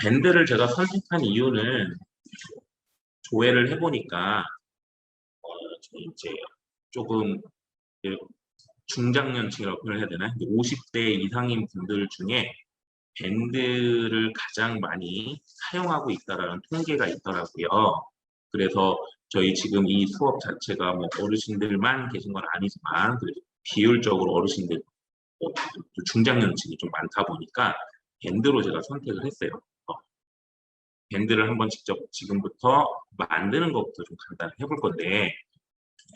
밴드를 제가 선택한 이유는 조회를 해보니까 이제 조금 중장년층이라고 표현해야 되나? 50대 이상인 분들 중에 밴드를 가장 많이 사용하고 있다라는 통계가 있더라고요. 그래서 저희 지금 이 수업 자체가 뭐 어르신들만 계신 건 아니지만 그래도 비율적으로 어르신들 중장년층이 좀 많다 보니까 밴드로 제가 선택을 했어요. 밴드를 한번 직접 지금부터 만드는 것부터 좀 간단히 해볼 건데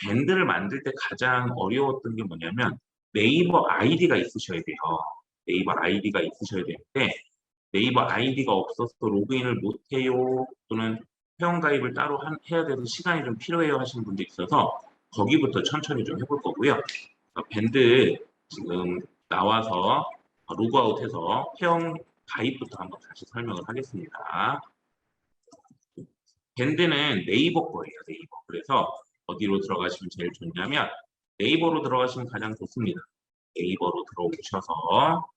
밴드를 만들 때 가장 어려웠던 게 뭐냐면 네이버 아이디가 있으셔야 돼요. 네이버 아이디가 있으셔야 되는데 네이버 아이디가 없어서 로그인을 못해요 또는 회원가입을 따로 해야 돼서 시간이 좀 필요해요 하시는 분도 있어서 거기부터 천천히 좀 해볼 거고요. 밴드 지금 나와서 로그아웃해서 회원 가입부터 한번 다시 설명을 하겠습니다. 밴드는 네이버 거예요. 네이버. 그래서 어디로 들어가시면 제일 좋냐면 네이버로 들어가시면 가장 좋습니다. 네이버로 들어오셔서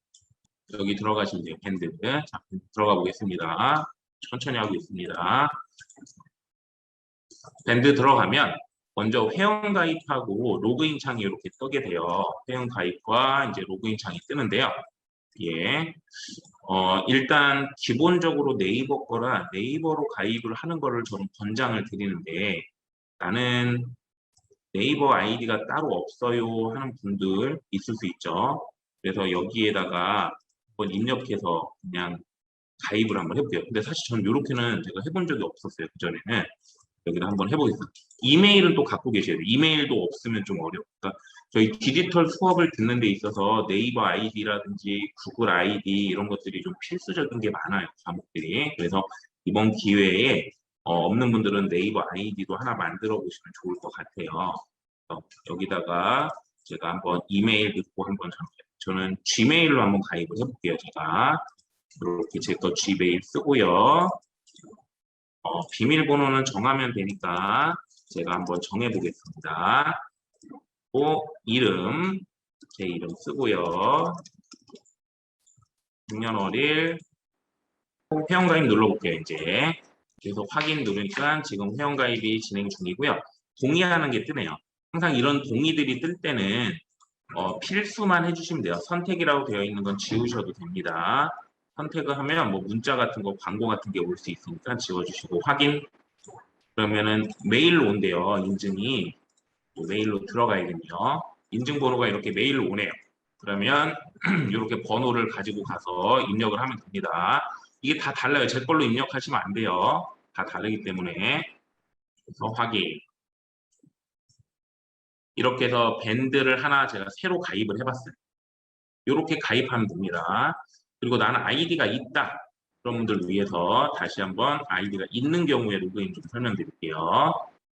여기 들어가시면 돼요. 밴드. 자, 들어가 보겠습니다. 천천히 하고 있습니다. 밴드 들어가면 먼저 회원 가입하고 로그인 창이 이렇게 뜨게 돼요. 회원 가입과 이제 로그인 창이 뜨는데요. 예. 일단 기본적으로 네이버 거라 네이버로 가입을 하는 거를 저는 권장을 드리는데 나는 네이버 아이디가 따로 없어요 하는 분들 있을 수 있죠. 그래서 여기에다가 한번 입력해서 그냥 가입을 한번 해볼게요. 근데 사실 저는 이렇게는 제가 해본 적이 없었어요. 그전에는. 여기다 한번 해보겠습니다. 이메일은 또 갖고 계셔야 돼요. 이메일도 없으면 좀 어려워요. 그러니까 저희 디지털 수업을 듣는 데 있어서 네이버 아이디라든지 구글 아이디 이런 것들이 좀 필수적인 게 많아요. 과목들이. 그래서 이번 기회에 없는 분들은 네이버 아이디도 하나 만들어 보시면 좋을 것 같아요. 여기다가 제가 한번 이메일 넣고 한번 저는 지메일로 한번 가입을 해볼게요. 제가 이렇게 제 거 지메일 쓰고요. 비밀번호는 정하면 되니까 제가 한번 정해 보겠습니다. 이름, 제 이름 쓰고요. 생년월일, 회원가입 눌러볼게요. 이제 계속 확인 누르니까 지금 회원가입이 진행 중이고요. 동의하는 게 뜨네요. 항상 이런 동의들이 뜰 때는 필수만 해주시면 돼요. 선택이라고 되어 있는 건 지우셔도 됩니다. 선택을 하면 뭐 문자 같은 거, 광고 같은 게 올 수 있으니까 지워주시고 확인. 그러면은 메일로 온대요. 인증이 메일로 들어가야겠네요. 인증번호가 이렇게 메일로 오네요. 그러면 이렇게 번호를 가지고 가서 입력을 하면 됩니다. 이게 다 달라요. 제 걸로 입력하시면 안 돼요. 다 다르기 때문에. 그래서 확인. 이렇게 해서 밴드를 하나 제가 새로 가입을 해봤어요. 이렇게 가입하면 됩니다. 그리고 나는 아이디가 있다. 그런 분들 위해서 다시 한번 아이디가 있는 경우에 로그인 좀 설명드릴게요.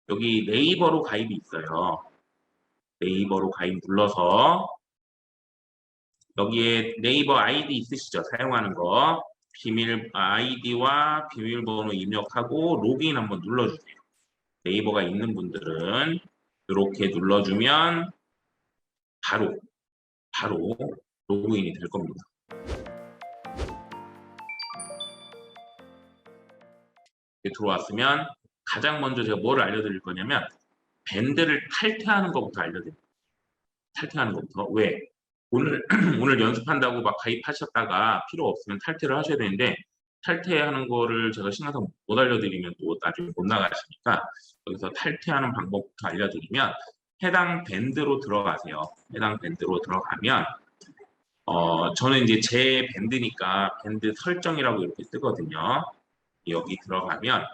여기 네이버로 가입이 있어요. 네이버로 가입 눌러서 여기에 네이버 아이디 있으시죠? 사용하는 거. 비밀 아이디와 비밀번호 입력하고 로그인 한번 눌러주세요. 네이버가 있는 분들은 이렇게 눌러주면 바로 로그인이 될 겁니다. 들어왔으면 가장 먼저 제가 뭐를 알려드릴 거냐면 밴드를 탈퇴하는 것부터 알려드릴게요. 탈퇴하는 것부터. 왜? 오늘 오늘 연습한다고 막 가입하셨다가 필요 없으면 탈퇴를 하셔야 되는데 탈퇴하는 거를 제가 신경 써서 못 알려드리면 또 나중에 못 나가시니까 여기서 탈퇴하는 방법부터 알려드리면 해당 밴드로 들어가세요. 해당 밴드로 들어가면 저는 이제 제 밴드니까 밴드 설정이라고 이렇게 뜨거든요. 여기 들어가면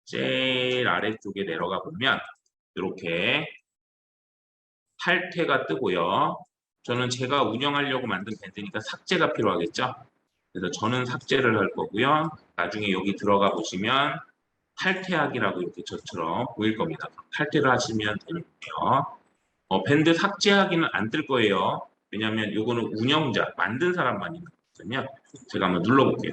제일 아래쪽에 내려가 보면 이렇게 탈퇴가 뜨고요. 저는 제가 운영하려고 만든 밴드니까 삭제가 필요하겠죠. 그래서 저는 삭제를 할 거고요. 나중에 여기 들어가 보시면 탈퇴하기라고 이렇게 저처럼 보일 겁니다. 탈퇴를 하시면 되는데요. 밴드 삭제하기는 안 뜰 거예요. 왜냐하면 이거는 운영자, 만든 사람만 있는 거거든요. 제가 한번 눌러볼게요.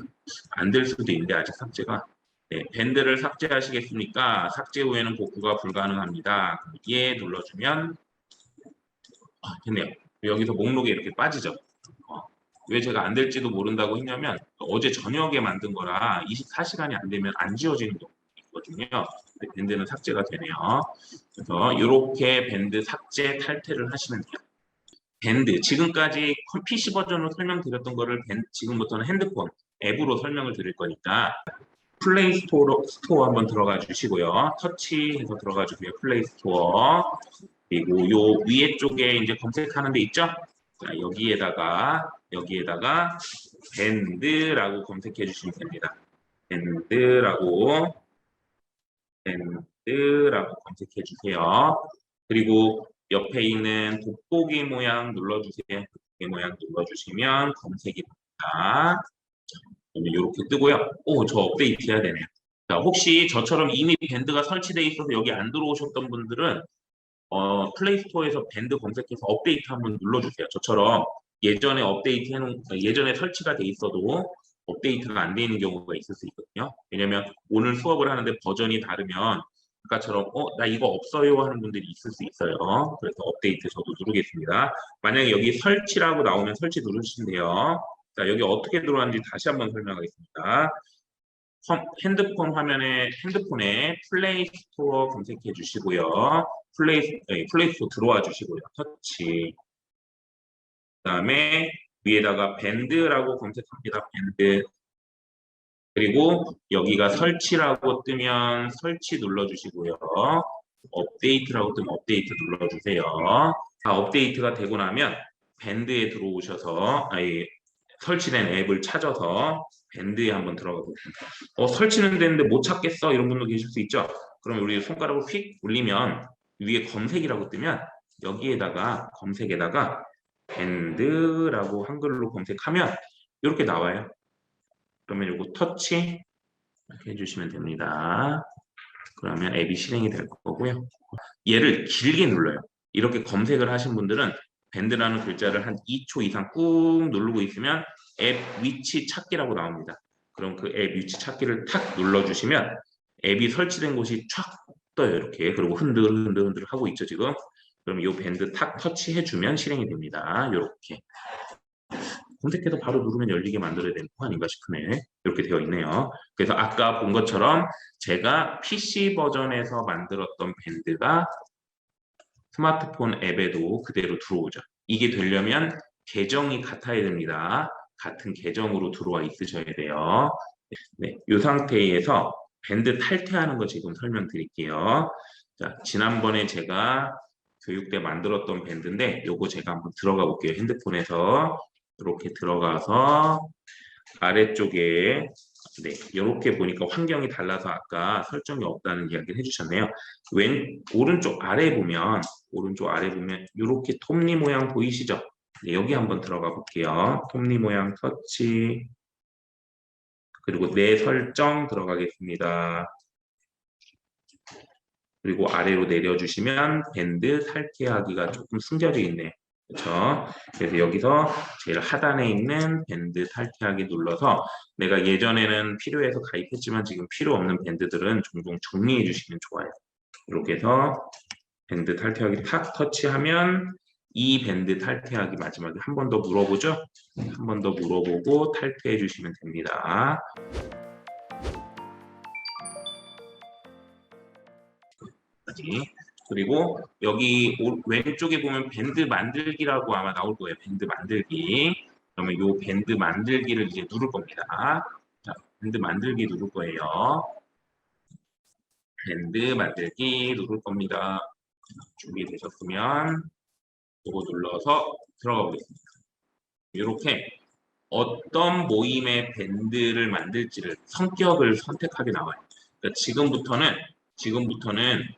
안 될 수도 있는데 아직 삭제가. 네, 밴드를 삭제하시겠습니까? 삭제 후에는 복구가 불가능합니다. 예 눌러주면 됐네요. 여기서 목록에 이렇게 빠지죠. 왜 제가 안 될지도 모른다고 했냐면 어제 저녁에 만든 거라 24시간이 안 되면 안 지워지는 경우가 있거든요. 근데 밴드는 삭제가 되네요. 그래서 이렇게 밴드 삭제 탈퇴를 하시면 돼요. 밴드 지금까지 PC 버전으로 설명드렸던 거를 지금부터는 핸드폰 앱으로 설명을 드릴 거니까 플레이 스토어 한번 들어가 주시고요. 터치해서 들어가 주세요. 플레이 스토어. 그리고 요 위에 쪽에 이제 검색하는 데 있죠? 자, 여기에다가 밴드라고 검색해 주시면 됩니다. 밴드라고 검색해 주세요. 그리고 옆에 있는 돋보기 모양 눌러주세요. 돋보기 모양 눌러주시면 검색이 됩니다. 이렇게 뜨고요. 오, 저 업데이트 해야 되네요. 자, 혹시 저처럼 이미 밴드가 설치되어 있어서 여기 안 들어오셨던 분들은 플레이 스토어에서 밴드 검색해서 업데이트 한번 눌러주세요. 저처럼 예전에 설치가 돼 있어도 업데이트가 안 돼 있는 경우가 있을 수 있거든요. 왜냐면 오늘 수업을 하는데 버전이 다르면 아까처럼 나 이거 없어요 하는 분들이 있을 수 있어요. 그래서 업데이트 저도 누르겠습니다. 만약에 여기 설치라고 나오면 설치 누르시면 돼요. 자, 여기 어떻게 들어가는지 다시 한번 설명하겠습니다. 핸드폰에 플레이 스토어 검색해 주시고요. 플레이 스토어 들어와 주시고요. 터치. 그다음에 위에다가 밴드라고 검색합니다. 밴드. 그리고 여기가 설치라고 뜨면 설치 눌러주시고요. 업데이트라고 뜨면 업데이트 눌러주세요. 다 업데이트가 되고 나면 밴드에 들어오셔서 설치된 앱을 찾아서 밴드에 한번 들어가 보겠습니다. 설치는 됐는데 못 찾겠어 이런 분도 계실 수 있죠. 그럼 우리 손가락을 휙 올리면 위에 검색이라고 뜨면 여기에다가 검색에다가 밴드라고 한글로 검색하면 이렇게 나와요. 그러면 이거 터치 이렇게 해주시면 됩니다. 그러면 앱이 실행이 될 거고요. 얘를 길게 눌러요. 이렇게 검색을 하신 분들은 밴드라는 글자를 한 2초 이상 꾹 누르고 있으면 앱 위치 찾기라고 나옵니다. 그럼 그 앱 위치 찾기를 탁 눌러주시면 앱이 설치된 곳이 촥 떠요. 이렇게. 그리고 흔들흔들 하고 있죠, 지금. 그럼 이 밴드 탁 터치해주면 실행이 됩니다. 이렇게. 검색해서 바로 누르면 열리게 만들어야 되는 거 아닌가 싶으네. 이렇게 되어 있네요. 그래서 아까 본 것처럼 제가 PC 버전에서 만들었던 밴드가 스마트폰 앱에도 그대로 들어오죠. 이게 되려면 계정이 같아야 됩니다. 같은 계정으로 들어와 있으셔야 돼요. 네, 이 상태에서 밴드 탈퇴하는 거 지금 설명드릴게요. 자, 지난번에 제가 교육 때 만들었던 밴드인데 요거 제가 한번 들어가 볼게요. 핸드폰에서 이렇게 들어가서 아래쪽에 이렇게 보니까 환경이 달라서 아까 설정이 없다는 이야기를 해주셨네요. 오른쪽 아래 보면 이렇게 톱니 모양 보이시죠? 네, 여기 한번 들어가 볼게요. 톱니 모양 터치 그리고 내 설정 들어가겠습니다. 그리고 아래로 내려주시면 밴드 탈퇴하기가 조금 숨겨져 있네요. 그렇죠? 그래서 여기서 제일 하단에 있는 밴드 탈퇴하기 눌러서 내가 예전에는 필요해서 가입했지만 지금 필요 없는 밴드들은 종종 정리해 주시면 좋아요. 이렇게 해서 밴드 탈퇴하기 탁 터치하면 이 밴드 탈퇴하기 마지막에 한 번 더 물어보죠. 한 번 더 물어보고 탈퇴해 주시면 됩니다. 그리고 여기 왼쪽에 보면 밴드 만들기라고 아마 나올 거예요. 밴드 만들기. 그러면 이 밴드 만들기를 이제 누를 겁니다. 자, 밴드 만들기 누를 거예요. 밴드 만들기 누를 겁니다. 준비되셨으면 이거 눌러서 들어가 보겠습니다. 이렇게 어떤 모임의 밴드를 만들지를 성격을 선택하게 나와요. 그러니까 지금부터는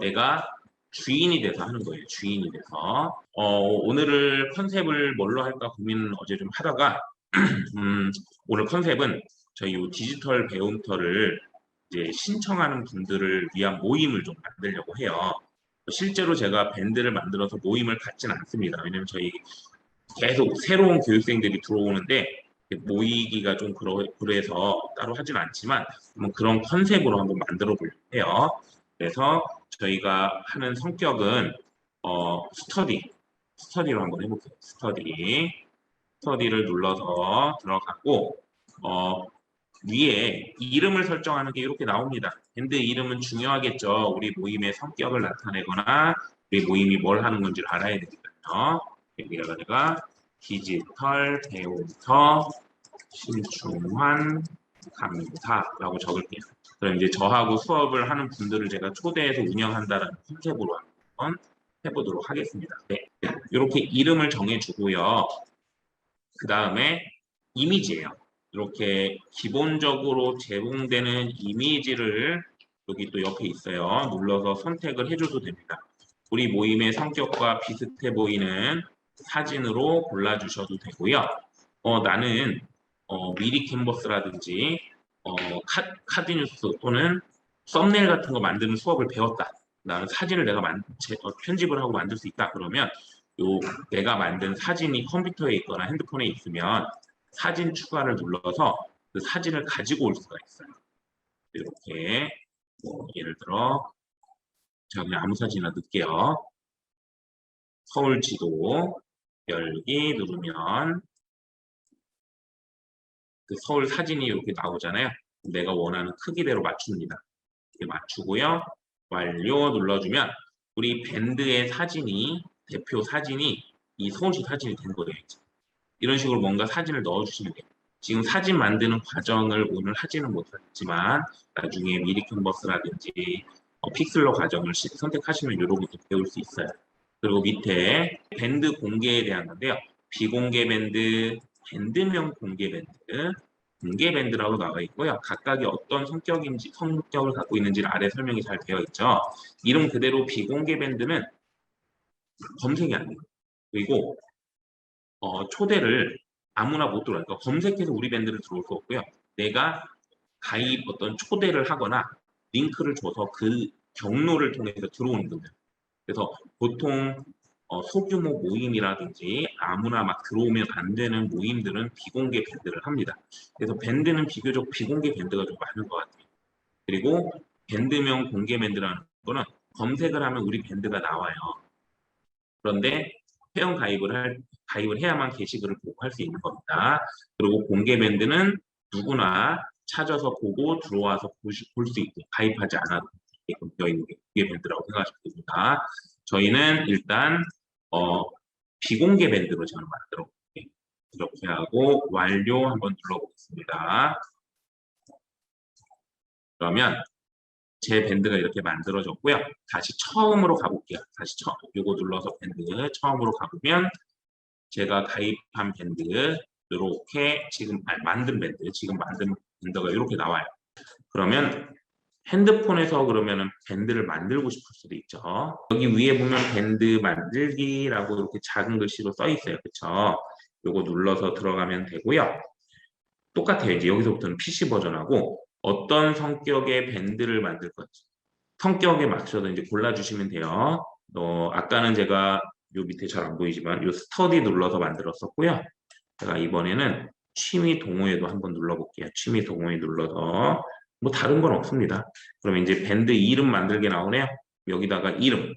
내가 주인이 돼서 하는 거예요. 주인이 돼서. 오늘을 컨셉을 뭘로 할까 고민을 어제 좀 하다가 오늘 컨셉은 저희 요 디지털 배움터를 이제 신청하는 분들을 위한 모임을 좀 만들려고 해요. 실제로 제가 밴드를 만들어서 모임을 갖진 않습니다. 왜냐면 저희 계속 새로운 교육생들이 들어오는데 모이기가 좀 그래서 따로 하진 않지만 그런 컨셉으로 한번 만들어 보려고 해요. 그래서 저희가 하는 성격은 스터디로 한번 해볼게요. 스터디. 스터디를 눌러서 들어가고 위에 이름을 설정하는 게 이렇게 나옵니다. 밴드 이름은 중요하겠죠. 우리 모임의 성격을 나타내거나 우리 모임이 뭘 하는 건지를 알아야 되니까요. 여기다가 제가 디지털 배움터 신중한 강사라고 적을게요. 그럼 이제 저하고 수업을 하는 분들을 제가 초대해서 운영한다는 컨셉으로 한번 해보도록 하겠습니다. 네, 이렇게 이름을 정해주고요. 그 다음에 이미지예요. 이렇게 기본적으로 제공되는 이미지를 여기 또 옆에 있어요. 눌러서 선택을 해줘도 됩니다. 우리 모임의 성격과 비슷해 보이는 사진으로 골라주셔도 되고요. 나는 미리 캔버스라든지 카드뉴스 또는 썸네일 같은 거 만드는 수업을 배웠다. 나는 사진을 내가 편집을 하고 만들 수 있다. 그러면 내가 만든 사진이 컴퓨터에 있거나 핸드폰에 있으면 사진 추가를 눌러서 그 사진을 가지고 올 수가 있어요. 이렇게 예를 들어 제가 그냥 아무 사진이나 넣을게요. 서울 지도 열기 누르면 그 서울 사진이 이렇게 나오잖아요. 내가 원하는 크기대로 맞춥니다. 이렇게 맞추고요. 완료 눌러주면 우리 밴드의 사진이 대표 사진이 이 서울시 사진이 된 거예요. 이런 식으로 뭔가 사진을 넣어주시면 돼요. 지금 사진 만드는 과정을 오늘 하지는 못했지만 나중에 미리 캔버스라든지 픽슬러 과정을 선택하시면 이렇게 배울 수 있어요. 그리고 밑에 밴드 공개에 대한 건데요. 비공개 밴드, 밴드명 공개 밴드, 공개 밴드라고 나와 있고요. 각각이 어떤 성격을 갖고 있는지 아래 설명이 잘 되어 있죠. 이름 그대로 비공개 밴드는 검색이 안 돼요. 그리고 초대를 아무나 못 들어와요. 그러니까 검색해서 우리 밴드를 들어올 수 없고요. 내가 어떤 초대를 하거나 링크를 줘서 그 경로를 통해서 들어오는 거예요. 그래서 보통 소규모 모임이라든지 아무나 막 들어오면 안 되는 모임들은 비공개 밴드를 합니다. 그래서 밴드는 비교적 비공개 밴드가 좀 많은 것 같아요. 그리고 밴드명 공개 밴드라는 거는 검색을 하면 우리 밴드가 나와요. 그런데 회원 가입을 해야만 게시글을 보고 할 수 있는 겁니다. 그리고 공개 밴드는 누구나 찾아서 보고 들어와서 볼 수 있고 가입하지 않아도 되어 있는 게 공개 밴드라고 생각하시면 됩니다. 저희는 일단 비공개 밴드로 저는 만들어 볼게요. 이렇게 하고 완료 한번 눌러보겠습니다. 그러면 제 밴드가 이렇게 만들어졌고요. 다시 처음으로 가볼게요. 다시 이거 눌러서 밴드 처음으로 가보면 제가 가입한 밴드 이렇게 지금 만든 밴드가 이렇게 나와요. 그러면 핸드폰에서 그러면은 밴드를 만들고 싶을 수도 있죠. 여기 위에 보면 밴드 만들기라고 이렇게 작은 글씨로 써 있어요. 그렇죠? 요거 눌러서 들어가면 되고요. 똑같아요. 이제 여기서부터는 PC 버전하고 어떤 성격의 밴드를 만들 건지 성격에 맞춰서 이제 골라주시면 돼요. 아까는 제가 요 밑에 잘 안 보이지만 요 스터디 눌러서 만들었었고요. 제가 이번에는 취미 동호회도 한번 눌러볼게요. 취미 동호회 눌러서 뭐 다른 건 없습니다. 그러면 이제 밴드 이름 만들게 나오네요. 여기다가 이름,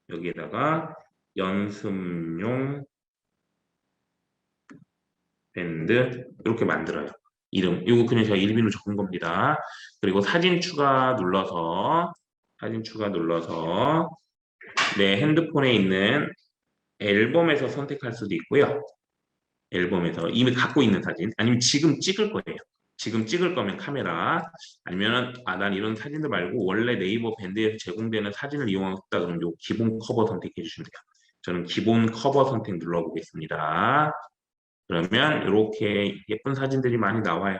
여기에다가 연습용 밴드 이렇게 만들어요. 이름, 이거 그냥 제가 일빈으로 적은 겁니다. 그리고 사진 추가 눌러서 내 핸드폰에 있는 앨범에서 선택할 수도 있고요. 앨범에서 이미 갖고 있는 사진 아니면 지금 찍을 거예요. 지금 찍을 거면 카메라 아니면은 난 이런 사진들 말고 원래 네이버 밴드에서 제공되는 사진을 이용하고 싶다 그러면 요 기본 커버 선택해 주시면 돼요. 저는 기본 커버 선택 눌러보겠습니다. 그러면 이렇게 예쁜 사진들이 많이 나와요.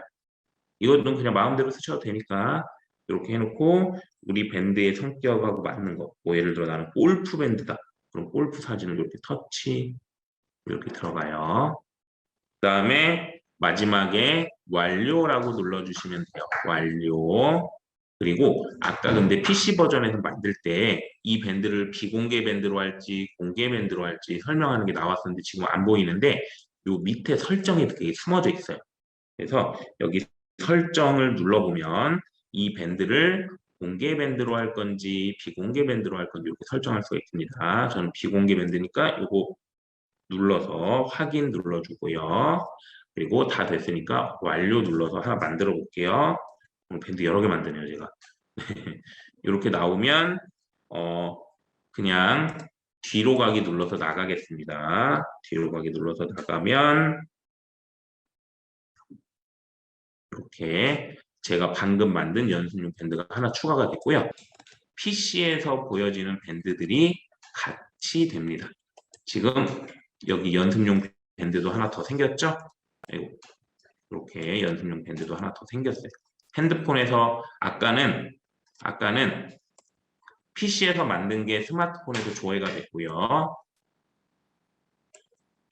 이것은 그냥 마음대로 쓰셔도 되니까 이렇게 해놓고 우리 밴드의 성격하고 맞는 거. 뭐 예를 들어 나는 골프 밴드다. 그럼 골프 사진을 이렇게 터치 이렇게 들어가요. 그 다음에 마지막에 완료라고 눌러주시면 돼요. 완료. 그리고 아까 근데 PC 버전에서 만들 때 이 밴드를 비공개 밴드로 할지 공개 밴드로 할지 설명하는 게 나왔었는데 지금 안 보이는데 요 밑에 설정이 되게 숨어져 있어요. 그래서 여기 설정을 눌러보면 이 밴드를 공개 밴드로 할 건지 비공개 밴드로 할 건지 이렇게 설정할 수가 있습니다. 저는 비공개 밴드니까 요거 눌러서 확인 눌러주고요. 그리고 다 됐으니까 완료 눌러서 하나 만들어 볼게요. 밴드 여러 개 만드네요, 제가. 이렇게 나오면 그냥 뒤로 가기 눌러서 나가겠습니다. 뒤로 가기 눌러서 나가면 이렇게 제가 방금 만든 연습용 밴드가 하나 추가가 됐고요. PC에서 보여지는 밴드들이 같이 됩니다. 지금 여기 연습용 밴드도 하나 더 생겼죠? 이렇게 연습용 밴드도 하나 더 생겼어요. 핸드폰에서 아까는 PC에서 만든 게 스마트폰에서 조회가 됐고요.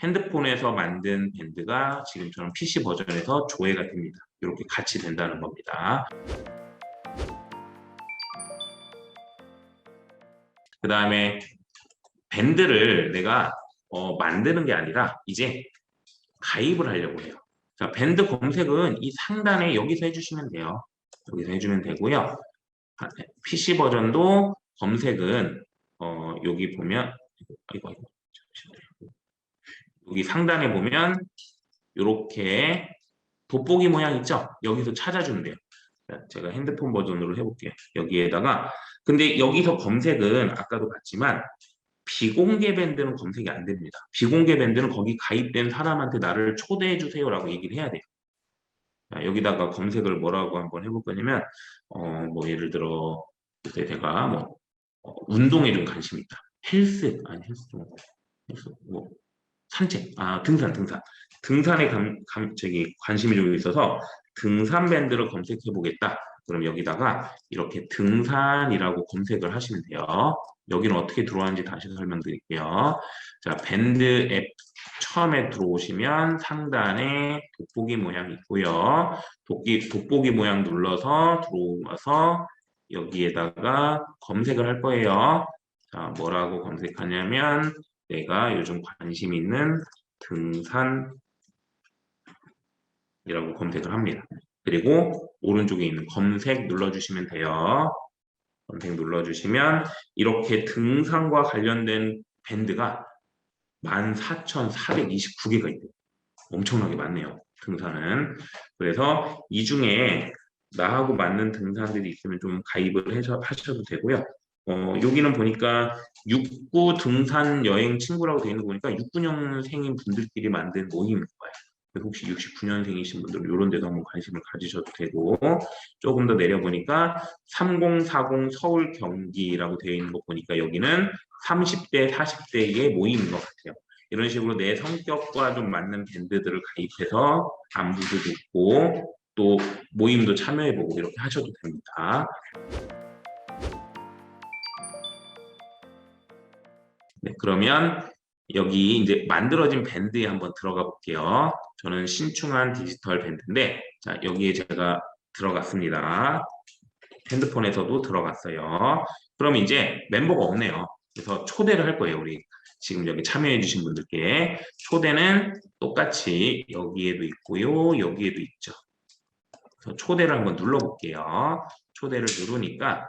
핸드폰에서 만든 밴드가 지금처럼 PC 버전에서 조회가 됩니다. 이렇게 같이 된다는 겁니다. 그 다음에 밴드를 내가 만드는 게 아니라 이제 가입을 하려고 해요. 자, 밴드 검색은 이 상단에 여기서 해주시면 돼요. 여기서 해주면 되고요. PC 버전도 검색은 여기 보면 여기 상단에 보면 이렇게 돋보기 모양 있죠? 여기서 찾아주면 돼요. 제가 핸드폰 버전으로 해볼게요. 여기에다가 근데 여기서 검색은 아까도 봤지만 비공개 밴드는 검색이 안 됩니다. 비공개 밴드는 거기 가입된 사람한테 나를 초대해 주세요라고 얘기를 해야 돼요. 자, 여기다가 검색을 뭐라고 한번 해볼 거냐면 뭐 예를 들어 그때 제가 뭐 운동에 좀 관심이 있다. 헬스 아니 헬스 뭐 산책 등산에 저기 관심이 좀 있어서 등산 밴드를 검색해 보겠다. 그럼 여기다가 이렇게 등산이라고 검색을 하시면 돼요. 여기는 어떻게 들어가는지 다시 설명드릴게요. 자, 밴드 앱 처음에 들어오시면 상단에 돋보기 모양 있고요. 돋보기 모양 눌러서 들어와서 여기에다가 검색을 할 거예요. 자, 뭐라고 검색하냐면 내가 요즘 관심 있는 등산이라고 검색을 합니다. 그리고 오른쪽에 있는 검색 눌러주시면 돼요. 검색 눌러주시면 이렇게 등산과 관련된 밴드가 14,429개가 있대요. 엄청나게 많네요. 등산은. 그래서 이 중에 나하고 맞는 등산들이 있으면 좀 가입을 하셔도 되고요. 여기는 보니까 육구 등산 여행 친구라고 되어 있는 거 보니까 69년생인 분들끼리 만든 모임인 거예요. 그래서 혹시 69년생이신 분들은 이런 데도 한번 관심을 가지셔도 되고 조금 더 내려보니까 3040 서울 경기라고 되어 있는 거 보니까 여기는 30대 40대의 모임인 것 같아요. 이런 식으로 내 성격과 좀 맞는 밴드들을 가입해서 안부도 듣고 또 모임도 참여해보고 이렇게 하셔도 됩니다. 네, 그러면 여기 이제 만들어진 밴드에 한번 들어가 볼게요. 저는 신충한 디지털 밴드인데 자, 여기에 제가 들어갔습니다. 핸드폰에서도 들어갔어요. 그럼 이제 멤버가 없네요. 그래서 초대를 할 거예요. 우리 지금 여기 참여해주신 분들께 초대는 똑같이 여기에도 있고요. 여기에도 있죠. 그래서 초대를 한번 눌러볼게요. 초대를 누르니까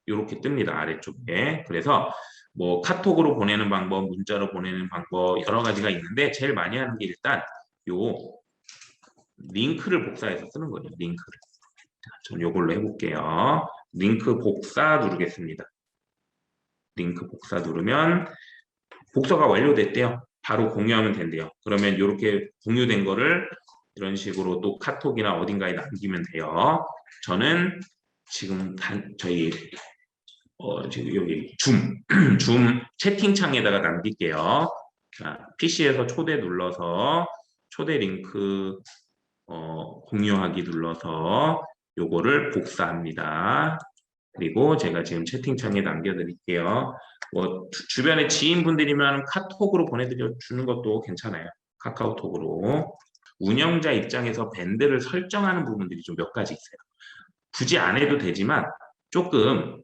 이렇게 뜹니다. 아래쪽에. 그래서 뭐 카톡으로 보내는 방법, 문자로 보내는 방법 여러 가지가 있는데 제일 많이 하는 게 일단 요 링크를 복사해서 쓰는 거예요. 링크를. 전 이걸로 해볼게요. 링크 복사 누르겠습니다. 링크 복사 누르면 복사가 완료됐대요. 바로 공유하면 된대요. 그러면 이렇게 공유된 거를 이런 식으로 또 카톡이나 어딘가에 남기면 돼요. 저는 지금 저희 지금 여기 줌 채팅창에다가 남길게요. 자, PC에서 초대 눌러서 초대 링크 공유하기 눌러서 요거를 복사합니다. 그리고 제가 지금 채팅창에 남겨드릴게요. 뭐 주변에 지인분들이면 카톡으로 보내주는 것도 괜찮아요. 카카오톡으로. 운영자 입장에서 밴드를 설정하는 부분들이 좀 몇 가지 있어요. 굳이 안 해도 되지만 조금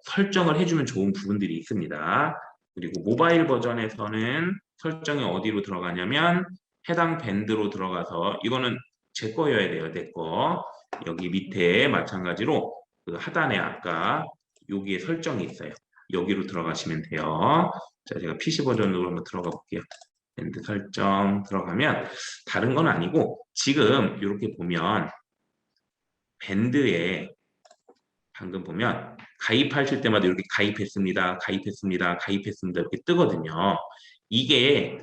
설정을 해주면 좋은 부분들이 있습니다. 그리고 모바일 버전에서는 설정이 어디로 들어가냐면 해당 밴드로 들어가서 이거는 제 거여야 돼요. 내 거. 여기 밑에 마찬가지로 그 하단에 아까 여기에 설정이 있어요. 여기로 들어가시면 돼요. 자, 제가 PC 버전으로 한번 들어가 볼게요. 밴드 설정 들어가면 다른 건 아니고 지금 이렇게 보면 밴드에 방금 보면 가입하실 때마다 이렇게 가입했습니다, 가입했습니다, 가입했습니다 이렇게 뜨거든요. 이게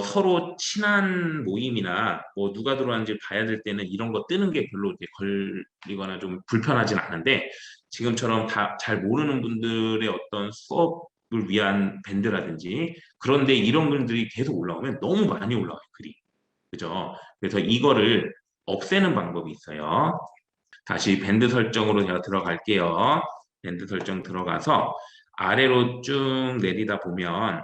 서로 친한 모임이나 뭐 누가 들어왔는지 봐야 될 때는 이런 거 뜨는 게 별로 이제 걸리거나 좀 불편하진 않은데 지금처럼 다 잘 모르는 분들의 어떤 수업을 위한 밴드라든지 그런데 이런 글들이 계속 올라오면 너무 많이 올라와요, 글이. 그죠? 그래서 이거를 없애는 방법이 있어요. 다시 밴드 설정으로 제가 들어갈게요. 밴드 설정 들어가서 아래로 쭉 내리다 보면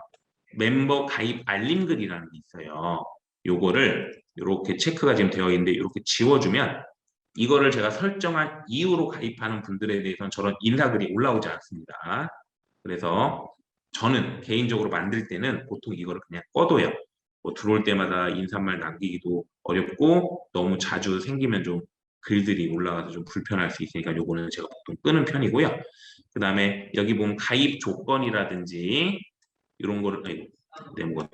멤버 가입 알림 글이라는 게 있어요. 요거를 이렇게 체크가 지금 되어 있는데 이렇게 지워주면 이거를 제가 설정한 이후로 가입하는 분들에 대해서는 저런 인사글이 올라오지 않습니다. 그래서 저는 개인적으로 만들 때는 보통 이거를 그냥 꺼둬요. 뭐 들어올 때마다 인사말 남기기도 어렵고 너무 자주 생기면 좀 글들이 올라가서 좀 불편할 수 있으니까 요거는 제가 보통 끄는 편이고요. 그 다음에 여기 보면 가입 조건이라든지 이런 거를 뭐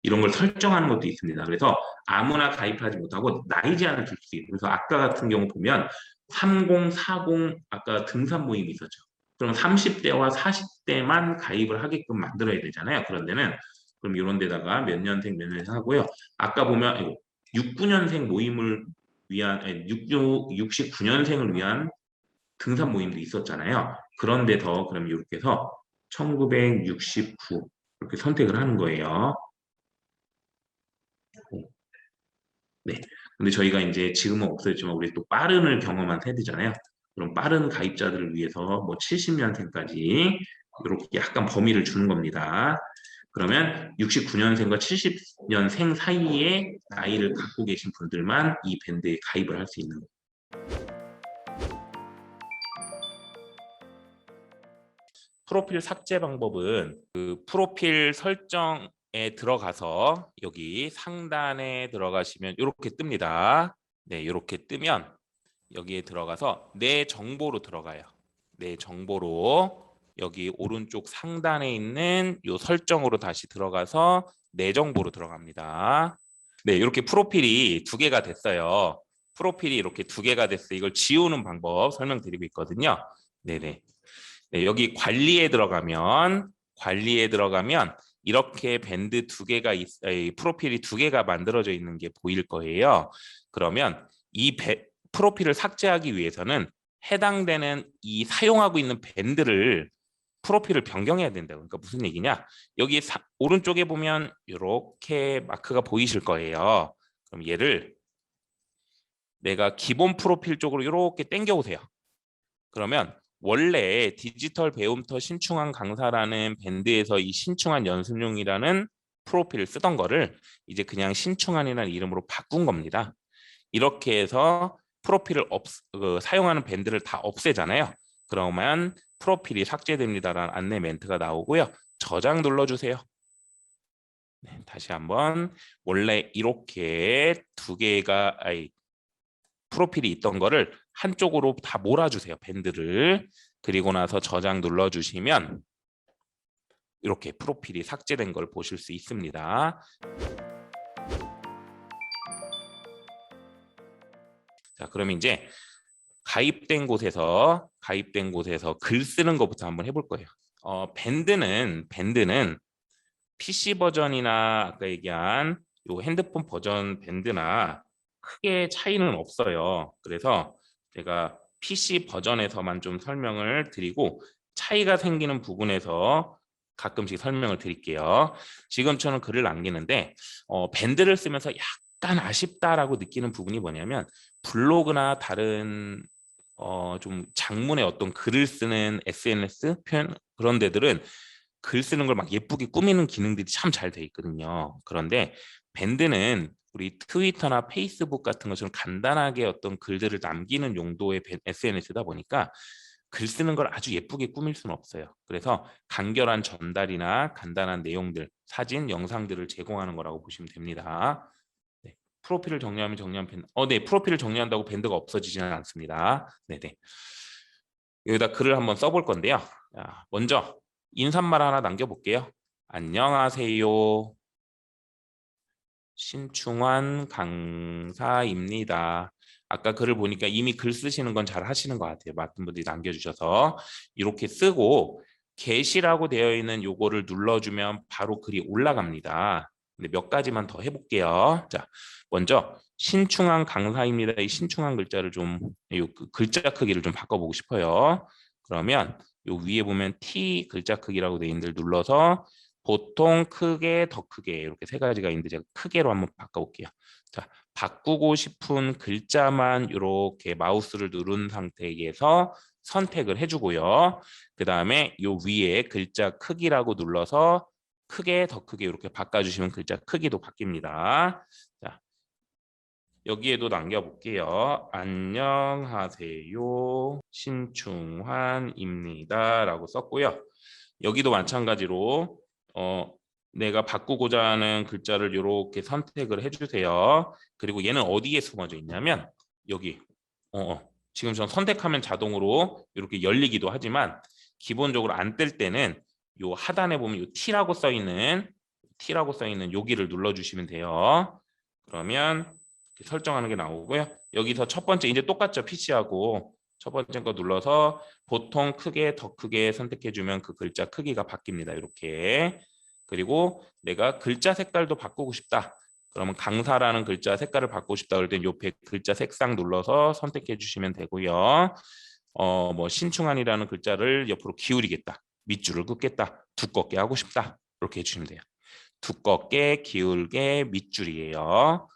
이런 걸 설정하는 것도 있습니다. 그래서 아무나 가입하지 못하고 나이 제한을 줄 수 있어요. 그래서 아까 같은 경우 보면 30, 40 아까 등산 모임이 있었죠. 그럼 30대와 40대만 가입을 하게끔 만들어야 되잖아요. 그런 데는 그럼 이런 데다가 몇 년생 몇 년생 하고요. 아까 보면 69년생 모임을 위한 69년생을 위한 등산 모임도 있었잖아요. 그런데 더 그럼 이렇게 해서 1969 이렇게 선택을 하는 거예요. 네. 근데 저희가 이제 지금은 없어졌지만 우리 또 빠른을 경험한 세대잖아요. 그럼 빠른 가입자들을 위해서 뭐 70년생까지 이렇게 약간 범위를 주는 겁니다. 그러면 69년생과 70년생 사이에 나이를 갖고 계신 분들만 이 밴드에 가입을 할 수 있는 거예요. 프로필 삭제 방법은 그 프로필 설정에 들어가서 여기 상단에 들어가시면 이렇게 뜹니다. 네, 이렇게 뜨면 여기에 들어가서 내 정보로 들어가요. 내 정보로 여기 오른쪽 상단에 있는 요 설정으로 다시 들어가서 내 정보로 들어갑니다. 네, 이렇게 프로필이 두 개가 됐어요. 프로필이 이렇게 두 개가 됐어요. 이걸 지우는 방법 설명드리고 있거든요. 네네. 네, 여기 관리에 들어가면 이렇게 밴드 두 개가 프로필이 두 개가 만들어져 있는 게 보일 거예요. 그러면 이 프로필을 삭제하기 위해서는 해당되는 이 사용하고 있는 밴드를 프로필을 변경해야 된다. 그러니까 무슨 얘기냐? 여기 오른쪽에 보면 이렇게 마크가 보이실 거예요. 그럼 얘를 내가 기본 프로필 쪽으로 이렇게 당겨 오세요. 그러면 원래 디지털 배움터 신충한 강사라는 밴드에서 이 신충한 연습용이라는 프로필을 쓰던 거를 이제 그냥 신충한이라는 이름으로 바꾼 겁니다. 이렇게 해서 프로필을 사용하는 밴드를 다 없애잖아요. 그러면 프로필이 삭제됩니다라는 안내 멘트가 나오고요. 저장 눌러주세요. 네, 다시 한번 원래 이렇게 두 개가 프로필이 있던 거를 한쪽으로 다 몰아주세요. 밴드를. 그리고 나서 저장 눌러주시면 이렇게 프로필이 삭제된 걸 보실 수 있습니다. 자, 그럼 이제 가입된 곳에서 글 쓰는 것부터 한번 해볼 거예요. 밴드는 PC 버전이나 아까 얘기한 요 핸드폰 버전 밴드나 크게 차이는 없어요. 그래서 제가 PC 버전에서만 좀 설명을 드리고 차이가 생기는 부분에서 가끔씩 설명을 드릴게요. 지금처럼 글을 남기는데 밴드를 쓰면서 약간 아쉽다라고 느끼는 부분이 뭐냐면 블로그나 다른 좀 장문의 어떤 글을 쓰는 SNS 표현 그런 데들은 글 쓰는 걸 막 예쁘게 꾸미는 기능들이 참 잘 돼 있거든요. 그런데 밴드는 우리 트위터나 페이스북 같은 것처럼 간단하게 어떤 글들을 남기는 용도의 SNS다 보니까 글 쓰는 걸 아주 예쁘게 꾸밀 수는 없어요. 그래서 간결한 전달이나 간단한 내용들, 사진, 영상들을 제공하는 거라고 보시면 됩니다. 네. 프로필을 정리하면 밴드. 네, 프로필을 정리한다고 밴드가 없어지지는 않습니다. 네네. 여기다 글을 한번 써볼 건데요. 자, 먼저 인사말 하나 남겨볼게요. 안녕하세요. 신충환 강사입니다. 아까 글을 보니까 이미 글 쓰시는 건 잘 하시는 것 같아요. 많은 분들이 남겨주셔서 이렇게 쓰고 게시라고 되어 있는 요거를 눌러주면 바로 글이 올라갑니다. 근데 몇 가지만 더 해볼게요. 자, 먼저 신충환 강사입니다. 이 신충환 글자를 좀 글자 크기를 좀 바꿔보고 싶어요. 그러면 요 위에 보면 T 글자 크기라고 되어 있는 데를 눌러서 보통 크게, 더 크게 이렇게 세 가지가 있는데 제가 크게로 한번 바꿔볼게요. 자, 바꾸고 싶은 글자만 이렇게 마우스를 누른 상태에서 선택을 해주고요. 그 다음에 요 위에 글자 크기라고 눌러서 크게, 더 크게 이렇게 바꿔주시면 글자 크기도 바뀝니다. 자, 여기에도 남겨볼게요. 안녕하세요. 신충환입니다. 라고 썼고요. 여기도 마찬가지로 내가 바꾸고자 하는 글자를 이렇게 선택을 해주세요. 그리고 얘는 어디에 숨어져 있냐면 여기 지금 전 선택하면 자동으로 이렇게 열리기도 하지만 기본적으로 안 뜰 때는 요 하단에 보면 요 T라고 써 있는 여기를 눌러주시면 돼요. 그러면 이렇게 설정하는 게 나오고요. 여기서 첫 번째 이제 똑같죠. PC하고 첫 번째 거 눌러서 보통 크게, 더 크게 선택해주면 그 글자 크기가 바뀝니다. 이렇게. 그리고 내가 글자 색깔도 바꾸고 싶다. 그러면 강사라는 글자 색깔을 바꾸고 싶다. 그럴 땐 옆에 글자 색상 눌러서 선택해 주시면 되고요. 뭐 신충한이라는 글자를 옆으로 기울이겠다. 밑줄을 긋겠다. 두껍게 하고 싶다. 이렇게 해주시면 돼요. 두껍게, 기울게, 밑줄이에요.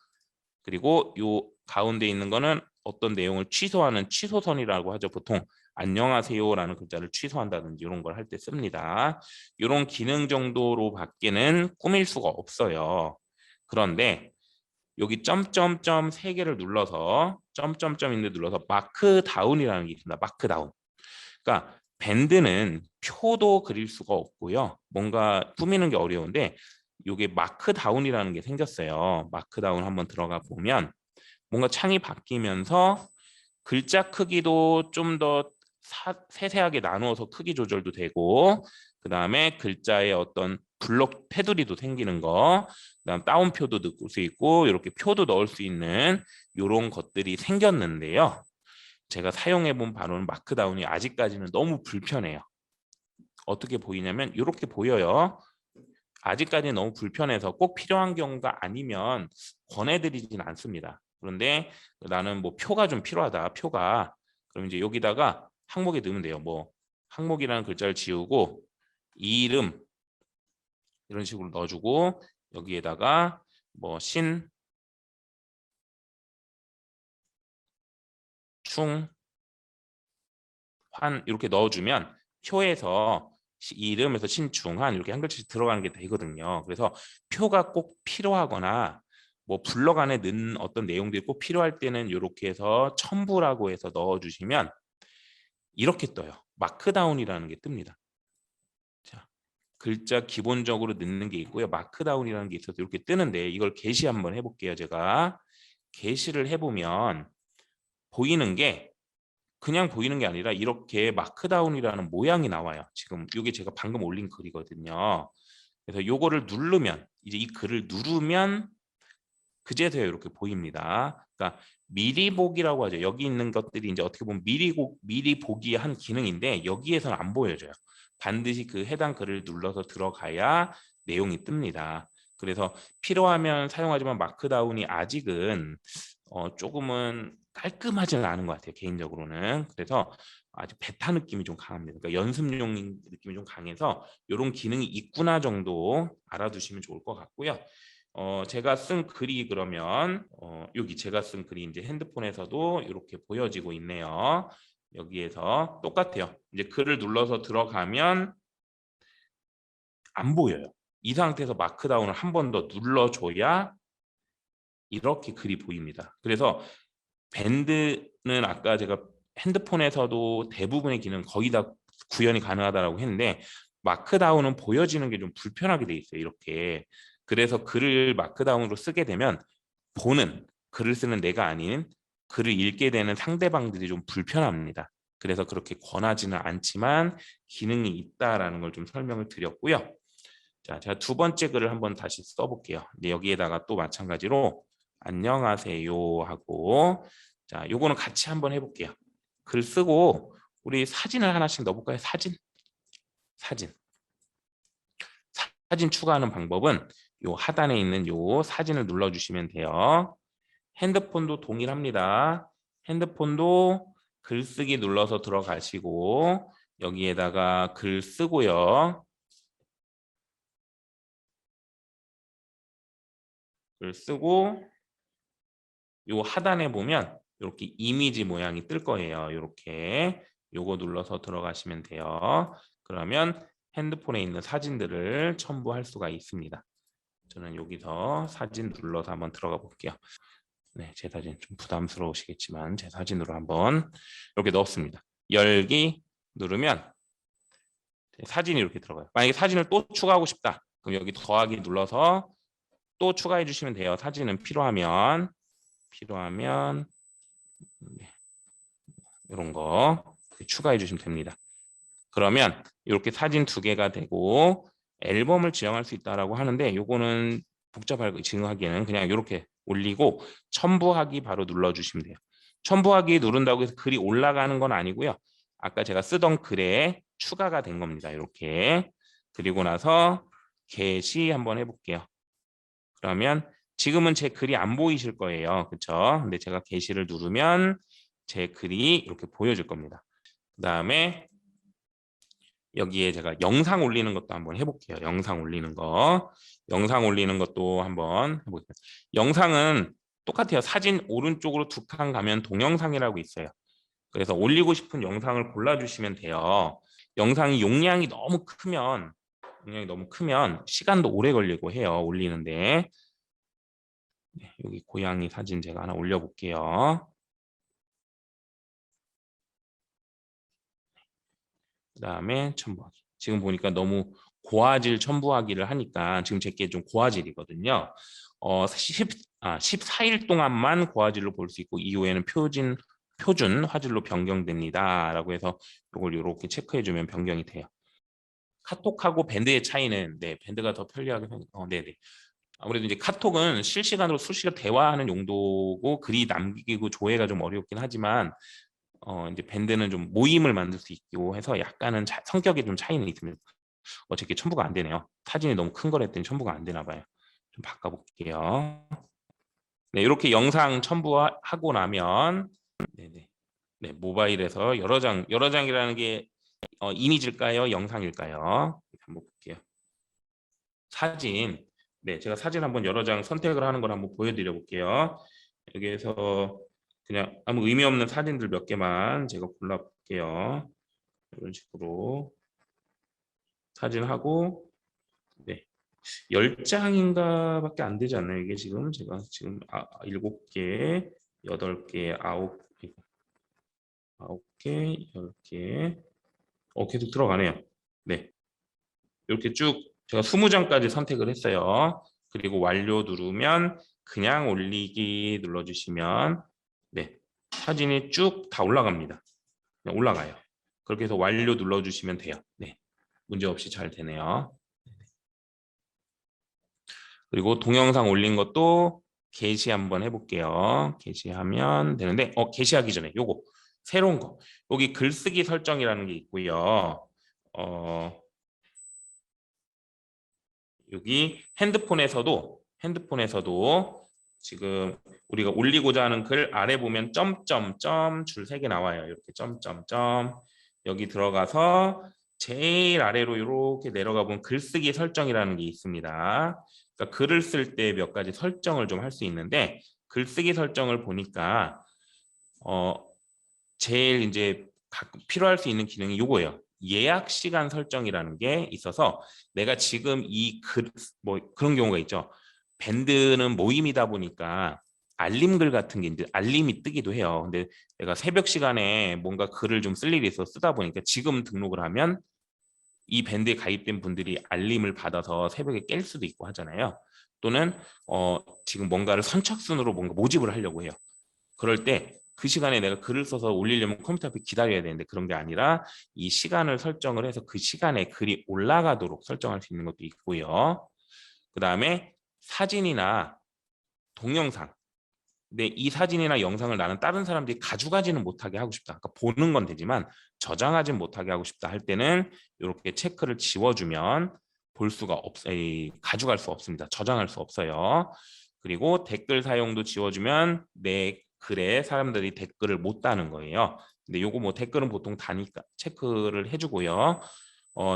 그리고 요 가운데 있는 거는 어떤 내용을 취소하는 취소선이라고 하죠. 보통 안녕하세요라는 글자를 취소한다든지 이런 걸 할 때 씁니다. 이런 기능 정도로 밖에는 꾸밀 수가 없어요. 그런데 여기 점점점 세 개를 눌러서 점점점 있는 데 눌러서 마크 다운이라는 게 있습니다. 마크 다운. 그러니까 밴드는 표도 그릴 수가 없고요. 뭔가 꾸미는 게 어려운데 이게 마크 다운이라는 게 생겼어요. 마크 다운 한번 들어가 보면 뭔가 창이 바뀌면서 글자 크기도 좀 더 세세하게 나누어서 크기 조절도 되고 그 다음에 글자의 어떤 블록 테두리도 생기는 거 그다음 따옴표도 넣을 수 있고 이렇게 표도 넣을 수 있는 이런 것들이 생겼는데요. 제가 사용해 본 바로는 마크다운이 아직까지는 너무 불편해요. 어떻게 보이냐면 이렇게 보여요. 아직까지는 너무 불편해서 꼭 필요한 경우가 아니면 권해드리진 않습니다. 그런데 나는 뭐 표가 좀 필요하다. 표가 그럼 이제 여기다가 항목에 넣으면 돼요. 뭐 항목이라는 글자를 지우고 이름 이런 식으로 넣어주고 여기에다가 뭐 신, 충, 환 이렇게 넣어주면 표에서 이름에서 신중한 이렇게 한 글자씩 들어가는 게 되거든요. 그래서 표가 꼭 필요하거나 뭐 블럭 안에 넣는 어떤 내용들이 꼭 필요할 때는 이렇게 해서 첨부라고 해서 넣어주시면 이렇게 떠요. 마크다운이라는 게 뜹니다. 자, 글자 기본적으로 넣는 게 있고요. 마크다운이라는 게 있어서 이렇게 뜨는데 이걸 게시 한번 해볼게요. 제가 게시를 해보면 보이는 게 그냥 보이는 게 아니라 이렇게 마크다운이라는 모양이 나와요. 지금 이게 제가 방금 올린 글이거든요. 그래서 요거를 누르면 이제 이 글을 누르면 그제서야 이렇게 보입니다. 그러니까 미리 보기라고 하죠. 여기 있는 것들이 이제 어떻게 보면 미리 보기의 한 기능인데 여기에서는 안 보여져요. 반드시 그 해당 글을 눌러서 들어가야 내용이 뜹니다. 그래서 필요하면 사용하지만 마크다운이 아직은 조금은 깔끔하지는 않은 것 같아요. 개인적으로는. 그래서 아주 베타 느낌이 좀 강합니다. 그러니까 연습용 느낌이 좀 강해서 이런 기능이 있구나 정도 알아두시면 좋을 것 같고요. 제가 쓴 글이 그러면 여기 제가 쓴 글이 이제 핸드폰에서도 이렇게 보여지고 있네요. 여기에서 똑같아요. 이제 글을 눌러서 들어가면 안 보여요. 이 상태에서 마크다운을 한 번 더 눌러줘야 이렇게 글이 보입니다. 그래서 밴드는 아까 제가 핸드폰에서도 대부분의 기능 거의 다 구현이 가능하다고 했는데 마크다운은 보여지는 게 좀 불편하게 돼 있어요. 이렇게. 그래서 글을 마크다운으로 쓰게 되면 보는 글을 쓰는 내가 아닌 글을 읽게 되는 상대방들이 좀 불편합니다. 그래서 그렇게 권하지는 않지만 기능이 있다라는 걸 좀 설명을 드렸고요. 자, 제가 두 번째 글을 한번 다시 써볼게요. 근데 여기에다가 또 마찬가지로 안녕하세요 하고, 자, 요거는 같이 한번 해볼게요. 글 쓰고 우리 사진을 하나씩 넣어볼까요? 사진. 사진 추가하는 방법은 요 하단에 있는 요 사진을 눌러주시면 돼요. 핸드폰도 동일합니다. 핸드폰도 글쓰기 눌러서 들어가시고 여기에다가 글 쓰고요. 글 쓰고 요 하단에 보면 이렇게 이미지 모양이 뜰 거예요. 이렇게 요거 눌러서 들어가시면 돼요. 그러면 핸드폰에 있는 사진들을 첨부할 수가 있습니다. 저는 여기서 사진 눌러서 한번 들어가 볼게요. 네, 제 사진 좀 부담스러우시겠지만 제 사진으로 한번 이렇게 넣었습니다. 열기 누르면 사진이 이렇게 들어가요. 만약에 사진을 또 추가하고 싶다. 그럼 여기 더하기 눌러서 또 추가해 주시면 돼요. 사진은 필요하면 네, 이런 거 추가해 주시면 됩니다. 그러면 이렇게 사진 두 개가 되고 앨범을 지정할 수 있다라고 하는데 요거는 복잡하게 지정하기에는 그냥 이렇게 올리고 첨부하기 바로 눌러주시면 돼요. 첨부하기 누른다고 해서 글이 올라가는 건 아니고요. 아까 제가 쓰던 글에 추가가 된 겁니다. 이렇게. 그리고 나서 게시 한번 해볼게요. 그러면 지금은 제 글이 안 보이실 거예요. 그렇죠? 근데 제가 게시를 누르면 제 글이 이렇게 보여질 겁니다. 그 다음에 여기에 제가 영상 올리는 것도 한번 해볼게요. 영상 올리는 거. 영상 올리는 것도 한번 해볼게요. 영상은 똑같아요. 사진 오른쪽으로 두 칸 가면 동영상이라고 있어요. 그래서 올리고 싶은 영상을 골라주시면 돼요. 영상이 용량이 너무 크면 시간도 오래 걸리고 해요. 올리는데. 네, 여기 고양이 사진 제가 하나 올려볼게요. 그 다음에 첨부하기. 지금 보니까 너무 고화질 첨부하기를 하니까 지금 제게 좀 고화질이거든요. 14일 동안만 고화질로 볼 수 있고 이후에는 표준 화질로 변경됩니다. 라고 해서 이걸 이렇게 체크해주면 변경이 돼요. 카톡하고 밴드의 차이는 네, 밴드가 더 편리하게 네네. 아무래도 이제 카톡은 실시간으로 수시간 대화하는 용도고 글이 남기고 조회가 좀 어렵긴 하지만 이제 밴드는 좀 모임을 만들 수 있고 해서 약간은 성격에 좀 차이는 있습니다. 어저께 첨부가 안 되네요. 사진이 너무 큰 걸 했더니 첨부가 안 되나 봐요. 좀 바꿔볼게요. 네, 이렇게 영상 첨부하고 나면 네네. 네, 모바일에서 여러 장이라는 게 이미지일까요? 영상일까요? 한번 볼게요. 사진. 네, 제가 사진 한번 여러 장 선택을 하는 걸 한번 보여드려 볼게요. 여기에서 그냥 아무 의미 없는 사진들 몇 개만 제가 골라볼게요. 이런 식으로 사진하고 네, 10장인가 밖에 안 되지 않나요? 이게 제가 지금 7개, 8개, 9개, 10개 계속 들어가네요. 네, 이렇게 쭉 제가 20장까지 선택을 했어요. 그리고 완료 누르면 그냥 올리기 눌러주시면 네, 사진이 쭉 다 올라갑니다. 그냥 올라가요. 그렇게 해서 완료 눌러주시면 돼요. 네, 문제 없이 잘 되네요. 그리고 동영상 올린 것도 게시 한번 해볼게요. 게시하면 되는데 게시하기 전에 요거 새로운 거 여기 글쓰기 설정이라는 게 있고요. 여기 핸드폰에서도 지금 우리가 올리고자 하는 글 아래 보면 점점점 줄 3개 나와요. 이렇게 점점점 여기 들어가서 제일 아래로 이렇게 내려가 보면 글쓰기 설정이라는 게 있습니다. 그러니까 글을 쓸 때 몇 가지 설정을 좀 할 수 있는데 글쓰기 설정을 보니까 제일 이제 필요할 수 있는 기능이 이거예요. 예약 시간 설정이라는 게 있어서 내가 지금 이 글 뭐 그런 경우가 있죠. 밴드는 모임이다 보니까 알림글 같은 게 이제 알림이 뜨기도 해요. 근데 내가 새벽 시간에 뭔가 글을 좀 쓸 일이 있어 쓰다 보니까 지금 등록을 하면 이 밴드에 가입된 분들이 알림을 받아서 새벽에 깰 수도 있고 하잖아요. 또는 지금 뭔가를 선착순으로 뭔가 모집을 하려고 해요. 그럴 때 그 시간에 내가 글을 써서 올리려면 컴퓨터 앞에 기다려야 되는데 그런 게 아니라 이 시간을 설정을 해서 그 시간에 글이 올라가도록 설정할 수 있는 것도 있고요. 그 다음에 사진이나 동영상. 근데 이 사진이나 영상을 나는 다른 사람들이 가져가지는 못하게 하고 싶다. 그러니까 보는 건 되지만 저장하지는 못하게 하고 싶다 할 때는 이렇게 체크를 지워주면 볼 수가 가져갈 수 없습니다. 저장할 수 없어요. 그리고 댓글 사용도 지워주면 내 글에 사람들이 댓글을 못 다는 거예요. 근데 요거 뭐 댓글은 보통 다니까 체크를 해주고요.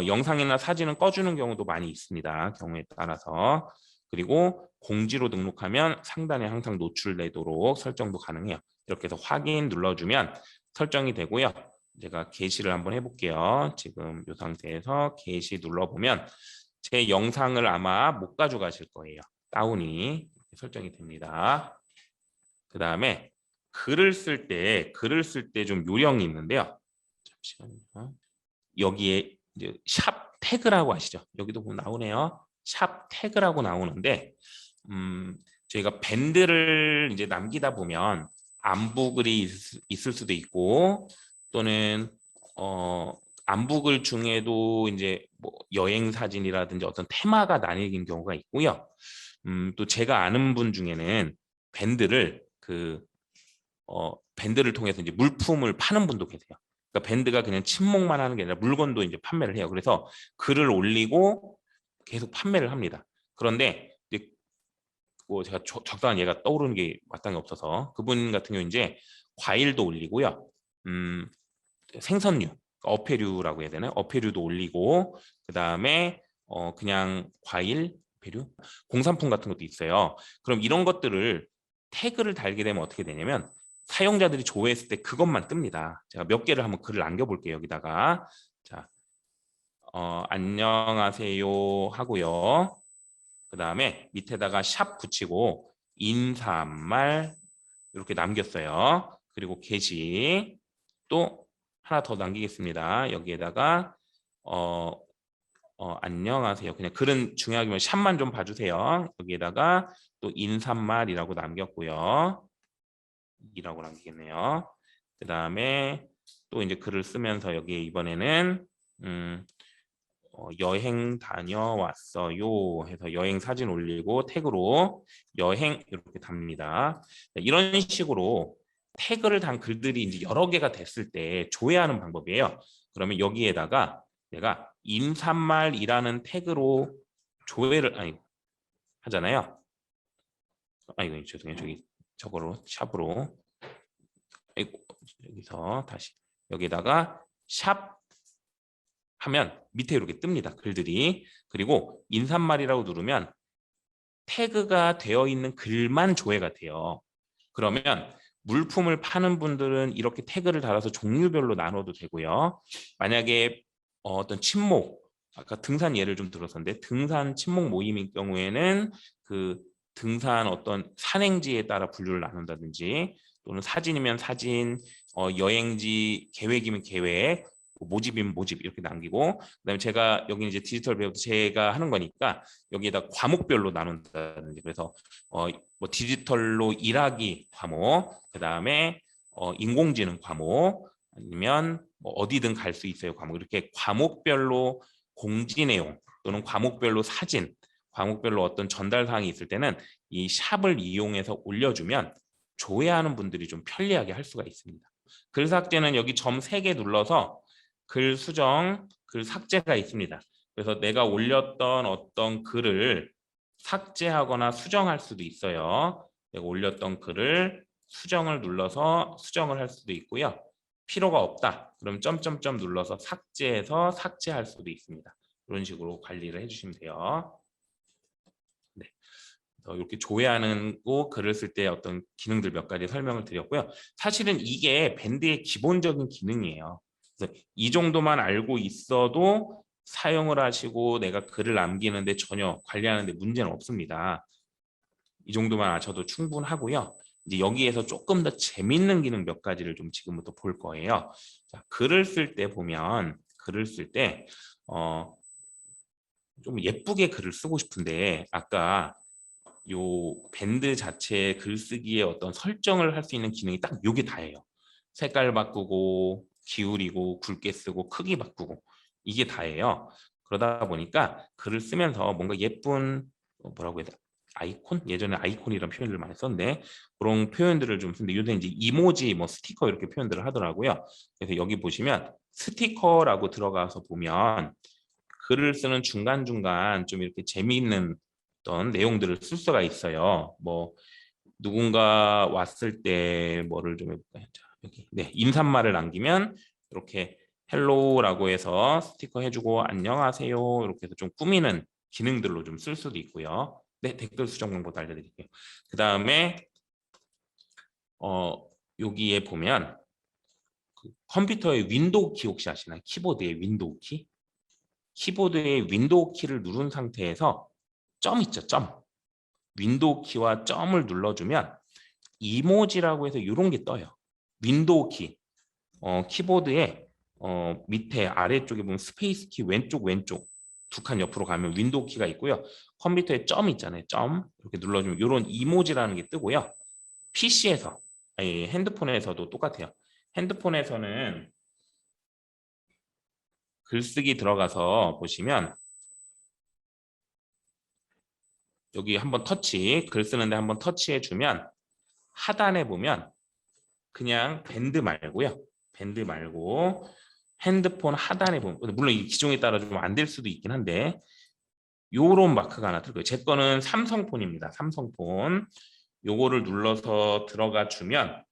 영상이나 사진은 꺼주는 경우도 많이 있습니다. 경우에 따라서. 그리고 공지로 등록하면 상단에 항상 노출되도록 설정도 가능해요. 이렇게 해서 확인 눌러주면 설정이 되고요. 제가 게시를 한번 해볼게요. 지금 이 상태에서 게시 눌러보면 제 영상을 아마 못 가져가실 거예요. 다운이 이렇게 설정이 됩니다. 그 다음에 글을 쓸 때 좀 요령이 있는데요. 잠시만요. 여기에 이제 샵 태그라고 아시죠? 여기도 보면 나오네요. 샵 태그라고 나오는데 저희가 밴드를 이제 남기다 보면 안부글이 있을 수도 있고 또는 안부글 중에도 이제 뭐 여행 사진이라든지 어떤 테마가 나뉘는 경우가 있고요. 또 제가 아는 분 중에는 밴드를 밴드를 통해서 이제 물품을 파는 분도 계세요. 그러니까 밴드가 그냥 친목만 하는 게 아니라 물건도 이제 판매를 해요. 그래서 글을 올리고 계속 판매를 합니다. 그런데 이제 뭐 제가 적당한 예가 떠오르는 게 마땅히 없어서 그분 같은 경우 이제 과일도 올리고요. 생선류, 어패류라고 해야 되나요? 어패류도 올리고 그 다음에 그냥 과일, 어패류, 공산품 같은 것도 있어요. 그럼 이런 것들을 태그를 달게 되면 어떻게 되냐면 사용자들이 조회했을 때 그것만 뜹니다. 제가 몇 개를 한번 글을 남겨볼게요. 여기다가 자, 안녕하세요 하고요. 그 다음에 밑에다가 샵 붙이고 인사말 이렇게 남겼어요. 그리고 게시 또 하나 더 남기겠습니다. 여기에다가 안녕하세요. 그냥 글은 중요하기만 샵만 좀 봐주세요. 여기에다가 또 인사말이라고 남겼고요. 이라고 남기겠네요. 그 다음에 또 이제 글을 쓰면서 여기에 이번에는 여행 다녀왔어요 해서 여행 사진 올리고 태그로 여행 이렇게 답니다. 이런 식으로 태그를 단 글들이 이제 여러 개가 됐을 때 조회하는 방법이에요. 그러면 여기에다가 내가 인사말이라는 태그로 조회를 하잖아요. 이거 죄송해요. 저거로 샵으로 여기서 다시 여기다가 샵 하면 밑에 이렇게 뜹니다. 글들이. 그리고 인사말이라고 누르면 태그가 되어 있는 글만 조회가 돼요. 그러면 물품을 파는 분들은 이렇게 태그를 달아서 종류별로 나눠도 되고요. 만약에 어떤 친목, 아까 등산 예를 좀 들었었는데 등산 친목 모임인 경우에는 그 등산 어떤 산행지에 따라 분류를 나눈다든지 또는 사진이면 사진, 여행지 계획이면 계획, 모집이면 모집 이렇게 남기고 그다음에 제가 여기 이제 디지털 배우도 제가 하는 거니까 여기에다 과목별로 나눈다든지 그래서 뭐 디지털로 일하기 과목 그다음에 인공지능 과목 아니면 뭐 어디든 갈 수 있어요 과목 이렇게 과목별로 공지 내용 또는 과목별로 사진 과목별로 어떤 전달 사항이 있을 때는 이 샵을 이용해서 올려주면 조회하는 분들이 좀 편리하게 할 수가 있습니다. 글 삭제는 여기 점 3개 눌러서 글 수정, 글 삭제가 있습니다. 그래서 내가 올렸던 어떤 글을 삭제하거나 수정할 수도 있어요. 내가 올렸던 글을 수정을 눌러서 수정을 할 수도 있고요. 필요가 없다. 그럼 점점점 눌러서 삭제해서 삭제할 수도 있습니다. 이런 식으로 관리를 해주시면 돼요. 네. 이렇게 조회하는 거 글을 쓸 때 어떤 기능들 몇 가지 설명을 드렸고요. 사실은 이게 밴드의 기본적인 기능이에요. 그래서 이 정도만 알고 있어도 사용을 하시고 내가 글을 남기는데 전혀 관리하는데 문제는 없습니다. 이 정도만 아셔도 충분하고요. 이제 여기에서 조금 더 재밌는 기능 몇 가지를 좀 지금부터 볼 거예요. 자, 글을 쓸 때 보면 글을 쓸 때 좀 예쁘게 글을 쓰고 싶은데 아까 요 밴드 자체의 글쓰기의 어떤 설정을 할 수 있는 기능이 딱 요게 다예요. 색깔 바꾸고 기울이고 굵게 쓰고 크기 바꾸고 이게 다예요. 그러다 보니까 글을 쓰면서 뭔가 예쁜 뭐라고 해야 돼? 아이콘? 예전에 아이콘이라는 표현을 많이 썼는데 그런 표현들을 좀 쓰는데 요새 이제 이모지 뭐 스티커 이렇게 표현들을 하더라고요. 그래서 여기 보시면 스티커라고 들어가서 보면 글을 쓰는 중간중간 좀 이렇게 재미있는 어떤 내용들을 쓸 수가 있어요. 뭐 누군가 왔을 때 뭐를 좀 해볼까요? 자, 여기 네, 인사말을 남기면 이렇게 헬로우라고 해서 스티커 해주고 안녕하세요 이렇게 해서 좀 꾸미는 기능들로 좀 쓸 수도 있고요. 네, 댓글 수정 방법 알려드릴게요. 그 다음에 여기에 보면 그 컴퓨터의 윈도우 키 혹시 아시나요? 키보드의 윈도우 키? 키보드의 윈도우 키를 누른 상태에서 점 있죠, 점. 윈도우 키와 점을 눌러주면 이모지라고 해서 이런 게 떠요. 윈도우 키, 키보드의 밑에 아래쪽에 보면 스페이스 키 왼쪽 두 칸 옆으로 가면 윈도우 키가 있고요. 컴퓨터에 점 있잖아요. 점 이렇게 눌러주면 이런 이모지라는 게 뜨고요. PC에서 아니 핸드폰에서도 똑같아요. 핸드폰에서는 글쓰기 들어가서 보시면 여기 한번 터치, 글 쓰는데 한번 터치해 주면 하단에 보면 그냥 밴드 말고요. 밴드 말고 핸드폰 하단에 보면 물론 이 기종에 따라 좀 안 될 수도 있긴 한데 요런 마크가 하나 뜰 거예요. 제 거는 삼성폰입니다. 삼성폰. 요거를 눌러서 들어가 주면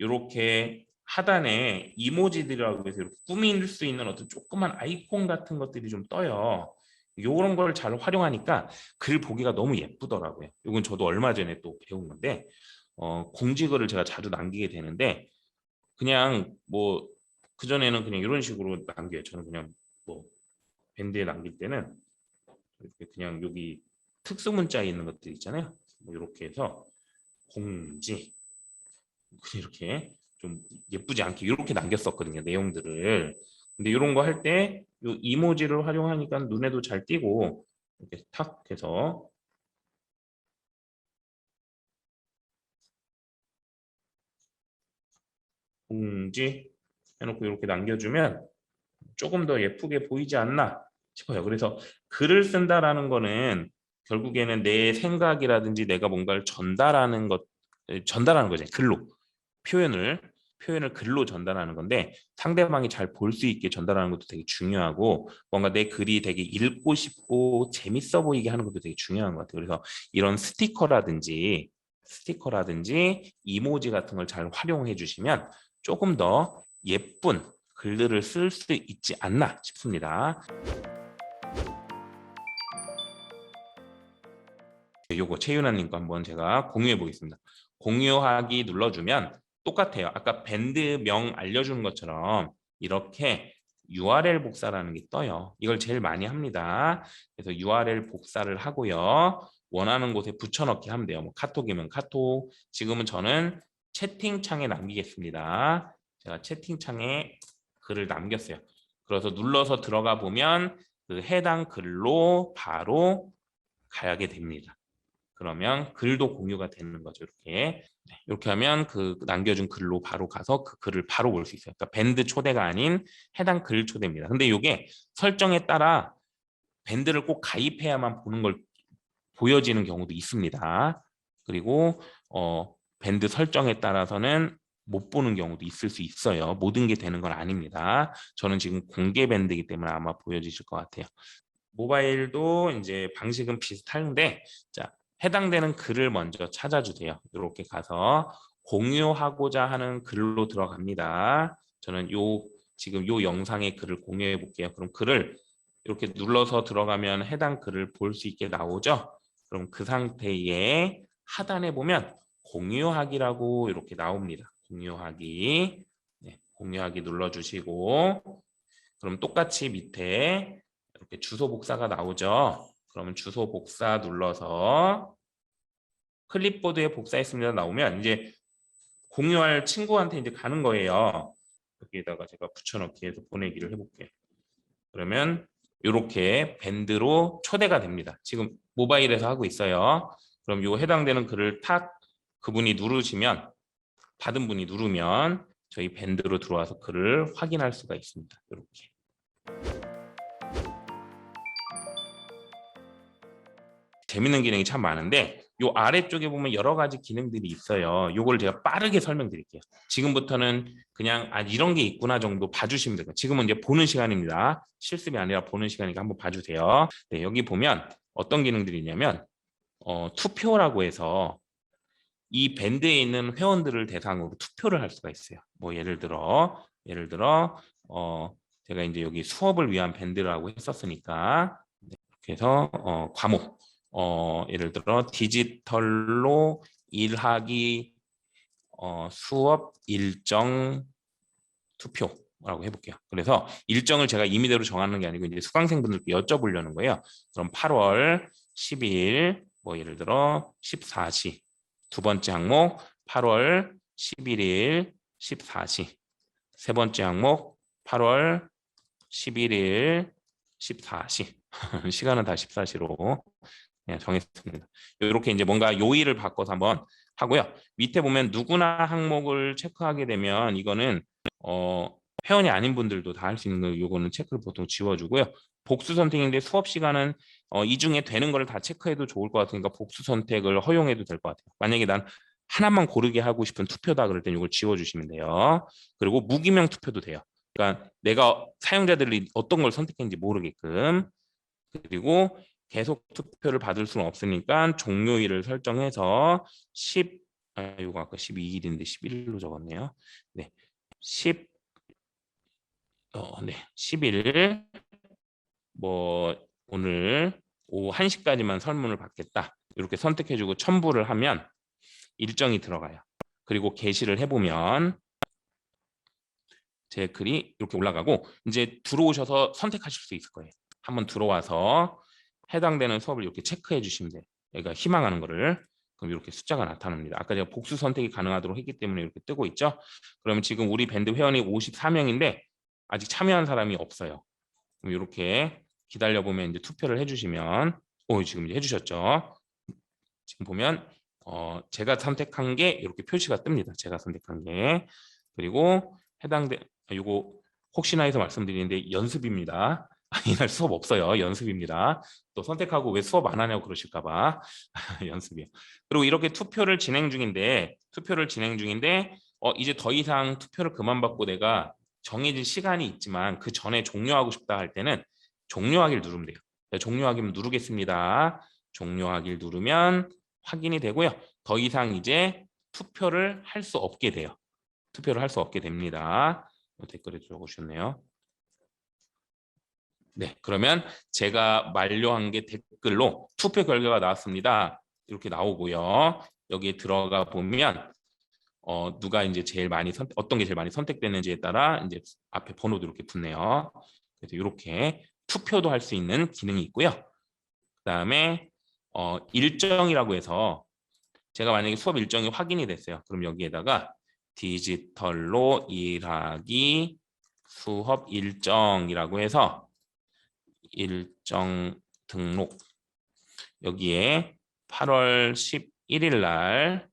요렇게 하단에 이모지들이라고 해서 이렇게 꾸밀 수 있는 어떤 조그만 아이콘 같은 것들이 좀 떠요. 요런 걸 잘 활용하니까 글 보기가 너무 예쁘더라고요. 이건 저도 얼마 전에 또 배운 건데 공지글을 제가 자주 남기게 되는데 그냥 뭐 그전에는 그냥 이런 식으로 남겨요. 저는 그냥 뭐 밴드에 남길 때는 이렇게 그냥 여기 특수 문자에 있는 것들 있잖아요. 뭐 이렇게 해서 공지 이렇게 좀 예쁘지 않게 이렇게 남겼었거든요. 내용들을. 근데 이런 거 할 때 이 이모지를 활용하니까 눈에도 잘 띄고 이렇게 탁 해서 공지 해놓고 이렇게 남겨주면 조금 더 예쁘게 보이지 않나 싶어요. 그래서 글을 쓴다라는 거는 결국에는 내 생각이라든지 내가 뭔가를 전달하는 거죠. 글로 표현을 글로 전달하는 건데 상대방이 잘 볼 수 있게 전달하는 것도 되게 중요하고 뭔가 내 글이 되게 읽고 싶고 재밌어 보이게 하는 것도 되게 중요한 것 같아요. 그래서 이런 스티커라든지 이모지 같은 걸 잘 활용해 주시면 조금 더 예쁜 글들을 쓸 수 있지 않나 싶습니다. 요거 최윤아님 거 한번 제가 공유해 보겠습니다. 공유하기 눌러주면 똑같아요. 아까 밴드명 알려주는 것처럼 이렇게 URL 복사라는 게 떠요. 이걸 제일 많이 합니다. 그래서 URL 복사를 하고요. 원하는 곳에 붙여넣기 하면 돼요. 뭐 카톡이면 카톡. 지금은 저는 채팅창에 남기겠습니다. 제가 채팅창에 글을 남겼어요. 그래서 눌러서 들어가 보면 그 해당 글로 바로 가게 됩니다. 그러면 글도 공유가 되는 거죠. 이렇게 이렇게 하면 그 남겨준 글로 바로 가서 그 글을 바로 볼 수 있어요. 그러니까 밴드 초대가 아닌 해당 글 초대입니다. 근데 이게 설정에 따라 밴드를 꼭 가입해야만 보는 걸 보여지는 경우도 있습니다. 그리고 밴드 설정에 따라서는 못 보는 경우도 있을 수 있어요. 모든 게 되는 건 아닙니다. 저는 지금 공개 밴드이기 때문에 아마 보여지실 것 같아요. 모바일도 이제 방식은 비슷한데 자, 해당되는 글을 먼저 찾아주세요. 이렇게 가서 공유하고자 하는 글로 들어갑니다. 저는 지금 요 영상의 글을 공유해 볼게요. 그럼 글을 이렇게 눌러서 들어가면 해당 글을 볼 수 있게 나오죠. 그럼 그 상태에 하단에 보면 공유하기라고 이렇게 나옵니다. 공유하기. 네, 공유하기 눌러주시고 그럼 똑같이 밑에 이렇게 주소 복사가 나오죠. 그러면 주소 복사 눌러서 클립보드에 복사했습니다 나오면 이제 공유할 친구한테 이제 가는 거예요. 여기에다가 제가 붙여넣기 해서 보내기를 해볼게요. 그러면 이렇게 밴드로 초대가 됩니다. 지금 모바일에서 하고 있어요. 그럼 요 해당되는 글을 탁 그분이 누르시면 받은 분이 누르면 저희 밴드로 들어와서 글을 확인할 수가 있습니다. 이렇게. 재밌는 기능이 참 많은데 요 아래쪽에 보면 여러 가지 기능들이 있어요. 요걸 제가 빠르게 설명드릴게요. 지금부터는 그냥 이런 게 있구나 정도 봐주시면 돼요. 지금은 이제 보는 시간입니다. 실습이 아니라 보는 시간이니까 한번 봐주세요. 네, 여기 보면 어떤 기능들이 있냐면 투표라고 해서 이 밴드에 있는 회원들을 대상으로 투표를 할 수가 있어요. 뭐 예를 들어 제가 이제 여기 수업을 위한 밴드라고 했었으니까 이렇게 해서 과목 예를 들어 디지털로 일하기 수업 일정 투표라고 해볼게요. 그래서 일정을 제가 임의대로 정하는 게 아니고 이제 수강생분들께 여쭤보려는 거예요. 그럼 8월 12일 뭐 예를 들어 14시 두 번째 항목 8월 11일 14시 세 번째 항목 8월 11일 14시 시간은 다 14시로 정했습니다. 이렇게 이제 뭔가 요일을 바꿔서 한번 하고요. 밑에 보면 누구나 항목을 체크하게 되면 이거는 회원이 아닌 분들도 다 할 수 있는 거 요거는 체크를 보통 지워주고요. 복수 선택인데 수업 시간은 이 중에 되는 걸 다 체크해도 좋을 것 같으니까 복수 선택을 허용해도 될 것 같아요. 만약에 난 하나만 고르게 하고 싶은 투표다 그럴 땐 이걸 지워주시면 돼요. 그리고 무기명 투표도 돼요. 그러니까 내가 사용자들이 어떤 걸 선택했는지 모르게끔. 그리고 계속 투표를 받을 수는 없으니까 종료일을 설정해서 10, 이거 아까 12일인데 11일로 적었네요. 네, 10, 네, 11일 뭐 오늘 오후 1시까지만 설문을 받겠다. 이렇게 선택해주고 첨부를 하면 일정이 들어가요. 그리고 게시를 해보면 제 글이 이렇게 올라가고 이제 들어오셔서 선택하실 수 있을 거예요. 한번 들어와서 해당되는 수업을 이렇게 체크해 주시면 돼요. 여기가 희망하는 거를. 그럼 이렇게 숫자가 나타납니다. 아까 제가 복수 선택이 가능하도록 했기 때문에 이렇게 뜨고 있죠. 그러면 지금 우리 밴드 회원이 54명인데 아직 참여한 사람이 없어요. 그럼 이렇게 기다려보면 이제 투표를 해주시면 지금 이제 해주셨죠. 지금 보면 제가 선택한 게 이렇게 표시가 뜹니다. 제가 선택한 게. 그리고 이거 혹시나 해서 말씀드리는데 연습입니다. 이날 수업 없어요. 연습입니다. 또 선택하고 왜 수업 안 하냐고 그러실까 봐 연습이요. 그리고 이렇게 투표를 진행 중인데 이제 더 이상 투표를 그만 받고 내가 정해진 시간이 있지만 그 전에 종료하고 싶다 할 때는 종료하기를 누르면 돼요. 종료하기를 누르겠습니다. 종료하기를 누르면 확인이 되고요. 더 이상 이제 투표를 할 수 없게 돼요. 투표를 할 수 없게 됩니다. 댓글에 적어주셨네요. 네, 그러면 제가 만료한 게 댓글로 투표 결과가 나왔습니다. 이렇게 나오고요. 여기에 들어가 보면 누가 이제 제일 많이 어떤 게 제일 많이 선택됐는지에 따라 이제 앞에 번호도 이렇게 붙네요. 그래서 이렇게 투표도 할 수 있는 기능이 있고요. 그다음에 일정이라고 해서 제가 만약에 수업 일정이 확인이 됐어요. 그럼 여기에다가 디지털로 일하기 수업 일정이라고 해서 일정 등록 여기에 8월 11일 날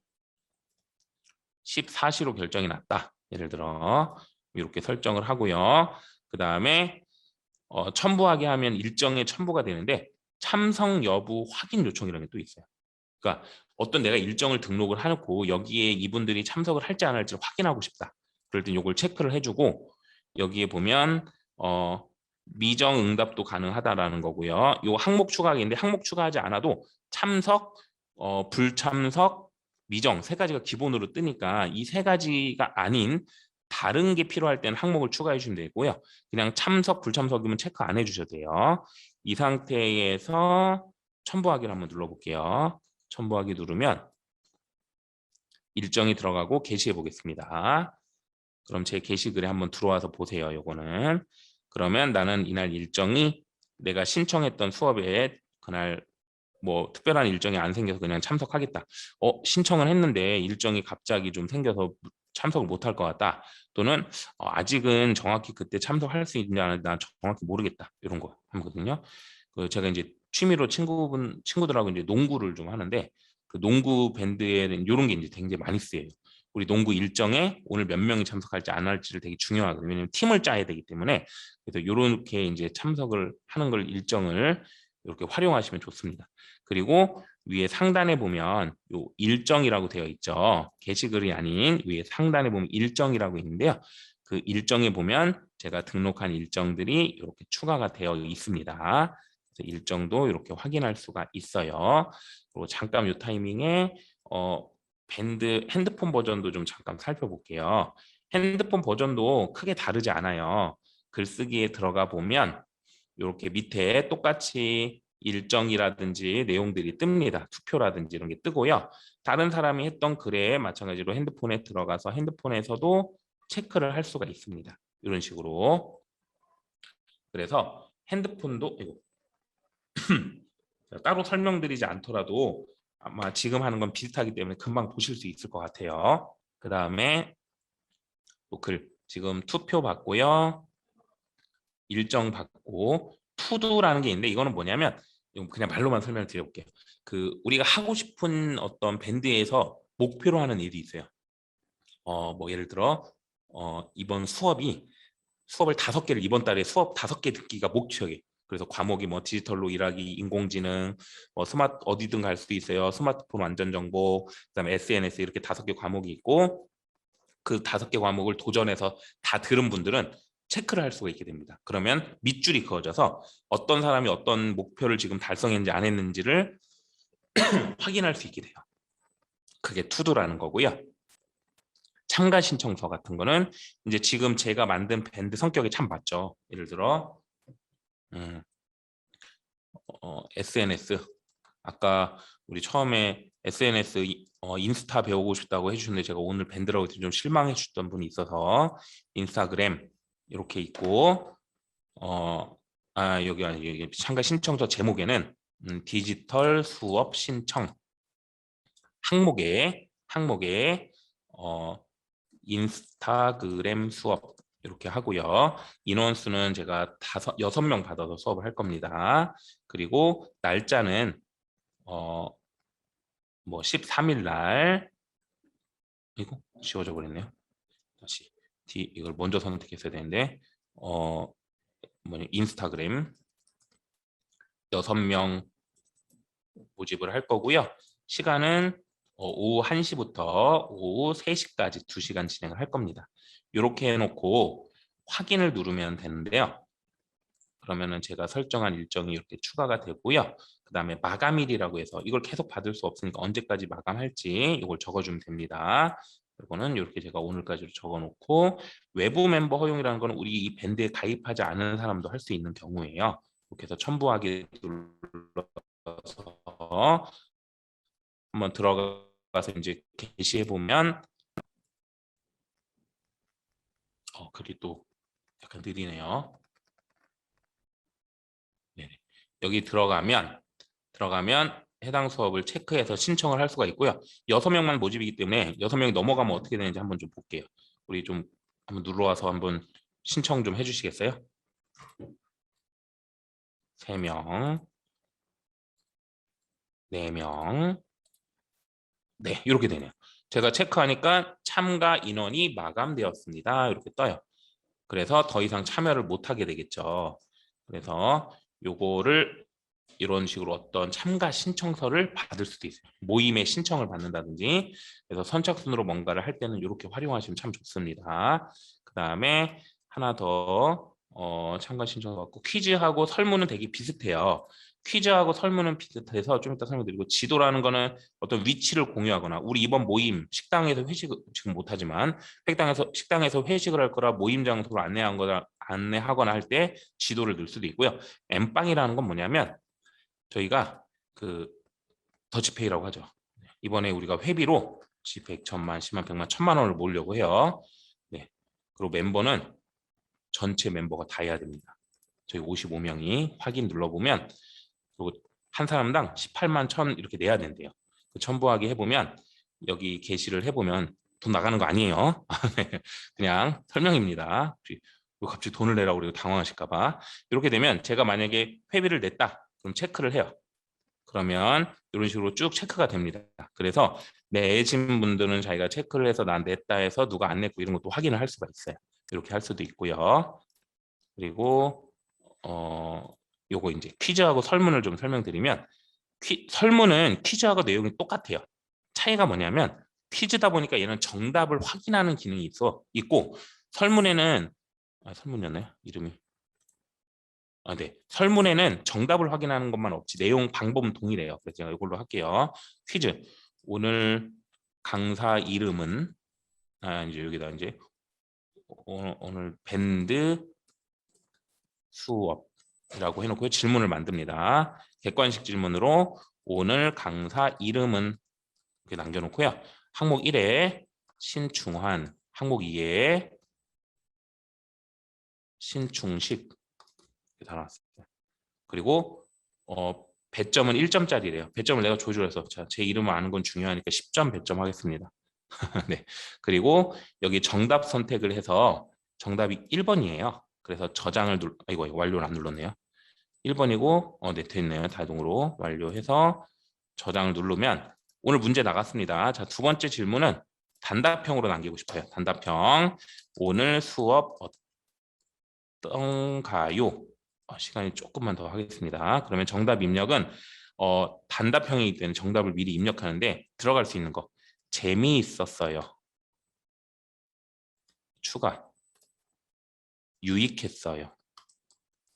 14시로 결정이 났다. 예를 들어 이렇게 설정을 하고요. 그 다음에 첨부하게 하면 일정에 첨부가 되는데 참석 여부 확인 요청이라는 게 또 있어요. 그러니까 어떤 내가 일정을 등록을 해놓고 여기에 이분들이 참석을 할지 안 할지 확인하고 싶다. 그럴 땐 이걸 체크를 해주고 여기에 보면 미정 응답도 가능하다라는 거고요. 요 항목 추가하기인데 항목 추가하지 않아도 참석, 불참석, 미정 세 가지가 기본으로 뜨니까 이 세 가지가 아닌 다른 게 필요할 때는 항목을 추가해 주시면 되고요. 그냥 참석, 불참석이면 체크 안 해주셔도 돼요. 이 상태에서 첨부하기를 한번 눌러볼게요. 첨부하기 누르면 일정이 들어가고 게시해 보겠습니다. 그럼 제 게시글에 한번 들어와서 보세요. 요거는 그러면 나는 이날 일정이 내가 신청했던 수업에 그날 뭐 특별한 일정이 안 생겨서 그냥 참석하겠다. 신청을 했는데 일정이 갑자기 좀 생겨서 참석을 못할 것 같다. 또는 아직은 정확히 그때 참석할 수 있는지 안 하는지 난 정확히 모르겠다. 이런 거 하거든요. 제가 이제 취미로 친구들하고 이제 농구를 좀 하는데 그 농구 밴드에는 이런 게 이제 굉장히 많이 쓰여요. 우리 농구 일정에 오늘 몇 명이 참석할지 안 할지를 되게 중요하거든요. 왜냐면 팀을 짜야 되기 때문에 그래서 이렇게 이제 참석을 하는 걸 일정을 이렇게 활용하시면 좋습니다. 그리고 위에 상단에 보면 요 일정이라고 되어 있죠. 게시글이 아닌 위에 상단에 보면 일정이라고 있는데요. 그 일정에 보면 제가 등록한 일정들이 이렇게 추가가 되어 있습니다. 그래서 일정도 이렇게 확인할 수가 있어요. 그리고 잠깐 이 타이밍에 밴드 핸드폰 버전도 좀 잠깐 살펴볼게요. 핸드폰 버전도 크게 다르지 않아요. 글쓰기에 들어가 보면 이렇게 밑에 똑같이 일정이라든지 내용들이 뜹니다. 투표라든지 이런 게 뜨고요. 다른 사람이 했던 글에 마찬가지로 핸드폰에 들어가서 핸드폰에서도 체크를 할 수가 있습니다. 이런 식으로. 그래서 핸드폰도 이거 따로 설명드리지 않더라도 아마 지금 하는 건 비슷하기 때문에 금방 보실 수 있을 것 같아요. 그 다음에 글 지금 투표 받고요. 일정 받고 투두라는 게 있는데 이거는 뭐냐면 그냥 말로만 설명을 드려볼게요. 그 우리가 하고 싶은 어떤 밴드에서 목표로 하는 일이 있어요. 뭐 예를 들어 이번 수업을 5개를 이번 달에 수업 5개 듣기가 목표예요. 그래서 과목이 뭐 디지털로 일하기, 인공지능, 뭐 스마트 어디든 갈 수 있어요. 스마트폰 안전 정보, 그다음에 SNS 이렇게 5개 과목이 있고 그 5개 과목을 도전해서 다 들은 분들은 체크를 할 수가 있게 됩니다. 그러면 밑줄이 그어져서 어떤 사람이 어떤 목표를 지금 달성했는지 안 했는지를 확인할 수 있게 돼요. 그게 투두라는 거고요. 참가 신청서 같은 거는 이제 지금 제가 만든 밴드 성격에 참 맞죠. 예를 들어 SNS 아까 우리 처음에 SNS 인스타 배우고 싶다고 해주셨는데 제가 오늘 밴드라고 해서 좀 실망해 주셨던 분이 있어서 인스타그램 이렇게 있고 여기 참가 신청서 제목에는 디지털 수업 신청 항목에 인스타그램 수업 이렇게 하고요. 인원수는 제가 6명 받아서 수업을 할 겁니다. 그리고 날짜는 뭐 13일 날 이거 지워져 버렸네요. 다시 이걸 먼저 선택했어야 되는데 인스타그램 6명 모집을 할 거고요. 시간은 오후 1시부터 오후 3시까지 2시간 진행을 할 겁니다. 이렇게 해놓고 확인을 누르면 되는데요. 그러면은 제가 설정한 일정이 이렇게 추가가 되고요. 그 다음에 마감일이라고 해서 이걸 계속 받을 수 없으니까 언제까지 마감할지 이걸 적어주면 됩니다. 이거는 이렇게 제가 오늘까지로 적어놓고 외부 멤버 허용이라는 거는 우리 이 밴드에 가입하지 않은 사람도 할 수 있는 경우예요. 이렇게 해서 첨부하기 눌러서 한번 들어가서 이제 게시해 보면 글이 또 약간 느리네요. 네. 여기 들어가면 해당 수업을 체크해서 신청을 할 수가 있고요. 6명만 모집이기 때문에 6명이 넘어가면 어떻게 되는지 한번 좀 볼게요. 우리 좀 한번 눌러와서 한번 신청 좀 해주시겠어요? 3명, 4명, 네, 이렇게 되네요. 제가 체크하니까 참가 인원이 마감되었습니다. 이렇게 떠요. 그래서 더 이상 참여를 못하게 되겠죠. 그래서 요거를 이런 식으로 어떤 참가 신청서를 받을 수도 있어요. 모임에 신청을 받는다든지. 그래서 선착순으로 뭔가를 할 때는 이렇게 활용하시면 참 좋습니다. 그 다음에 하나 더 참가 신청서 받고 퀴즈하고 설문은 되게 비슷해요. 퀴즈하고 설문은 비슷해서 좀 이따 설명드리고 지도라는 거는 어떤 위치를 공유하거나 우리 이번 모임 식당에서 회식 지금 못하지만 식당에서 회식을 할 거라 모임 장소를 안내하거나 할 때 지도를 넣을 수도 있고요. 엠빵이라는 건 뭐냐면 저희가 그 더치페이라고 하죠. 이번에 우리가 회비로 100, 1000만, 10만, 100만, 1000만 원을 모으려고 해요. 네. 그리고 멤버는 전체 멤버가 다 해야 됩니다. 저희 55명이 확인 눌러보면 그리고 한 사람당 18만 1000 이렇게 내야 된대요. 그 첨부하기 해보면 여기 게시를 해보면 돈 나가는 거 아니에요. 그냥 설명입니다. 갑자기 돈을 내라고 그러고 당황하실까 봐. 이렇게 되면 제가 만약에 회비를 냈다. 그럼 체크를 해요. 그러면 이런 식으로 쭉 체크가 됩니다. 그래서 내신 분들은 자기가 체크를 해서 난 냈다 해서 누가 안 냈고 이런 것도 확인을 할 수가 있어요. 이렇게 할 수도 있고요. 그리고 요거 이제 퀴즈하고 설문을 좀 설명드리면 설문은 퀴즈하고 내용이 똑같아요. 차이가 뭐냐면 퀴즈다 보니까 얘는 정답을 확인하는 기능이 있고 설문에는 설문이었나요? 이름이 네. 설문에는 정답을 확인하는 것만 없지 내용 방법은 동일해요. 그래서 제가 이걸로 할게요. 퀴즈. 오늘 강사 이름은 이제 여기다 이제 오늘 밴드 수업이라고 해놓고 질문을 만듭니다. 객관식 질문으로 오늘 강사 이름은 이렇게 남겨놓고요. 항목 1에 신충환, 항목 2에 신충식 달아놨습니다. 그리고 배점은 1점짜리래요. 배점을 내가 조절해서 제 이름을 아는 건 중요하니까 10점 배점 하겠습니다. 네. 그리고 여기 정답 선택을 해서 정답이 1번이에요. 그래서 저장을 이거 완료를 안 눌렀네요. 1번이고 네, 됐네요. 자동으로 완료해서 저장을 누르면 오늘 문제 나갔습니다. 자, 두 번째 질문은 단답형으로 남기고 싶어요. 단답형. 오늘 수업 어떤가요? 시간이 조금만 더 하겠습니다. 그러면 정답 입력은 단답형이기 때문에 정답을 미리 입력하는데 들어갈 수 있는 거 재미있었어요. 추가. 유익했어요.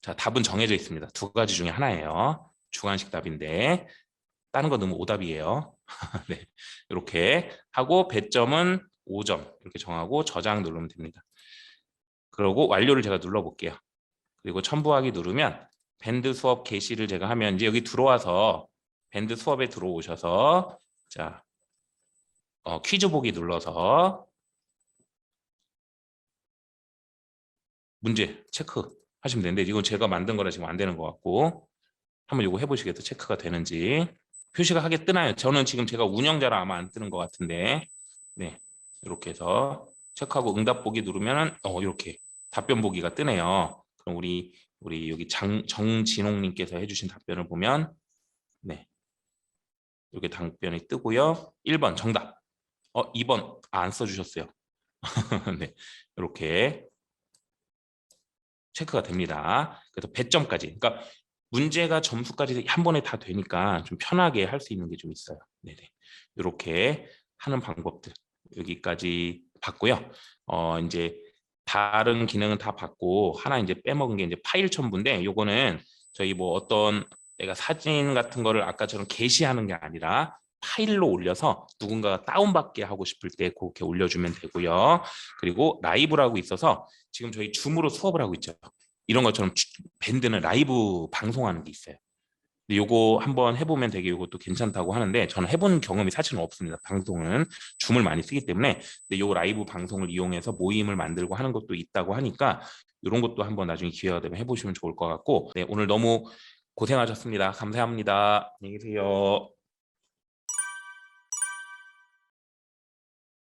자, 답은 정해져 있습니다. 두 가지 중에 하나예요. 주관식 답인데 다른 거 너무 오답이에요. 네, 이렇게 하고 배점은 5점 이렇게 정하고 저장 누르면 됩니다. 그리고 완료를 제가 눌러볼게요. 그리고 첨부하기 누르면 밴드 수업 게시를 제가 하면 이제 여기 들어와서 밴드 수업에 들어오셔서 자 퀴즈 보기 눌러서 문제 체크 하시면 되는데 이건 제가 만든 거라 지금 안 되는 것 같고 한번 이거 해보시겠어요? 체크가 되는지 표시가 하게 뜨나요? 저는 지금 제가 운영자라 아마 안 뜨는 것 같은데 네 이렇게 해서 체크하고 응답 보기 누르면 이렇게 답변 보기가 뜨네요. 그럼 우리 여기 정진홍님께서 해주신 답변을 보면 네 이렇게 답변이 뜨고요. 1번 정답. 2번 안 써주셨어요. 네 이렇게 체크가 됩니다. 그래서 배점까지. 그러니까 문제가 점수까지 한 번에 다 되니까 좀 편하게 할 수 있는 게 좀 있어요. 네네. 이렇게 하는 방법들 여기까지 봤고요. 이제 다른 기능은 다 봤고 하나 이제 빼먹은 게 이제 파일 첨부인데 요거는 저희 뭐 어떤 내가 사진 같은 거를 아까처럼 게시하는 게 아니라 파일로 올려서 누군가가 다운받게 하고 싶을 때 그렇게 올려주면 되고요. 그리고 라이브라고 있어서 지금 저희 줌으로 수업을 하고 있죠. 이런 것처럼 밴드는 라이브 방송하는 게 있어요. 근데 요거 한번 해보면 되게 요것도 괜찮다고 하는데 저는 해본 경험이 사실은 없습니다. 방송은 줌을 많이 쓰기 때문에 근데 요 라이브 방송을 이용해서 모임을 만들고 하는 것도 있다고 하니까 이런 것도 한번 나중에 기회가 되면 해보시면 좋을 것 같고 네, 오늘 너무 고생하셨습니다. 감사합니다. 안녕히 계세요.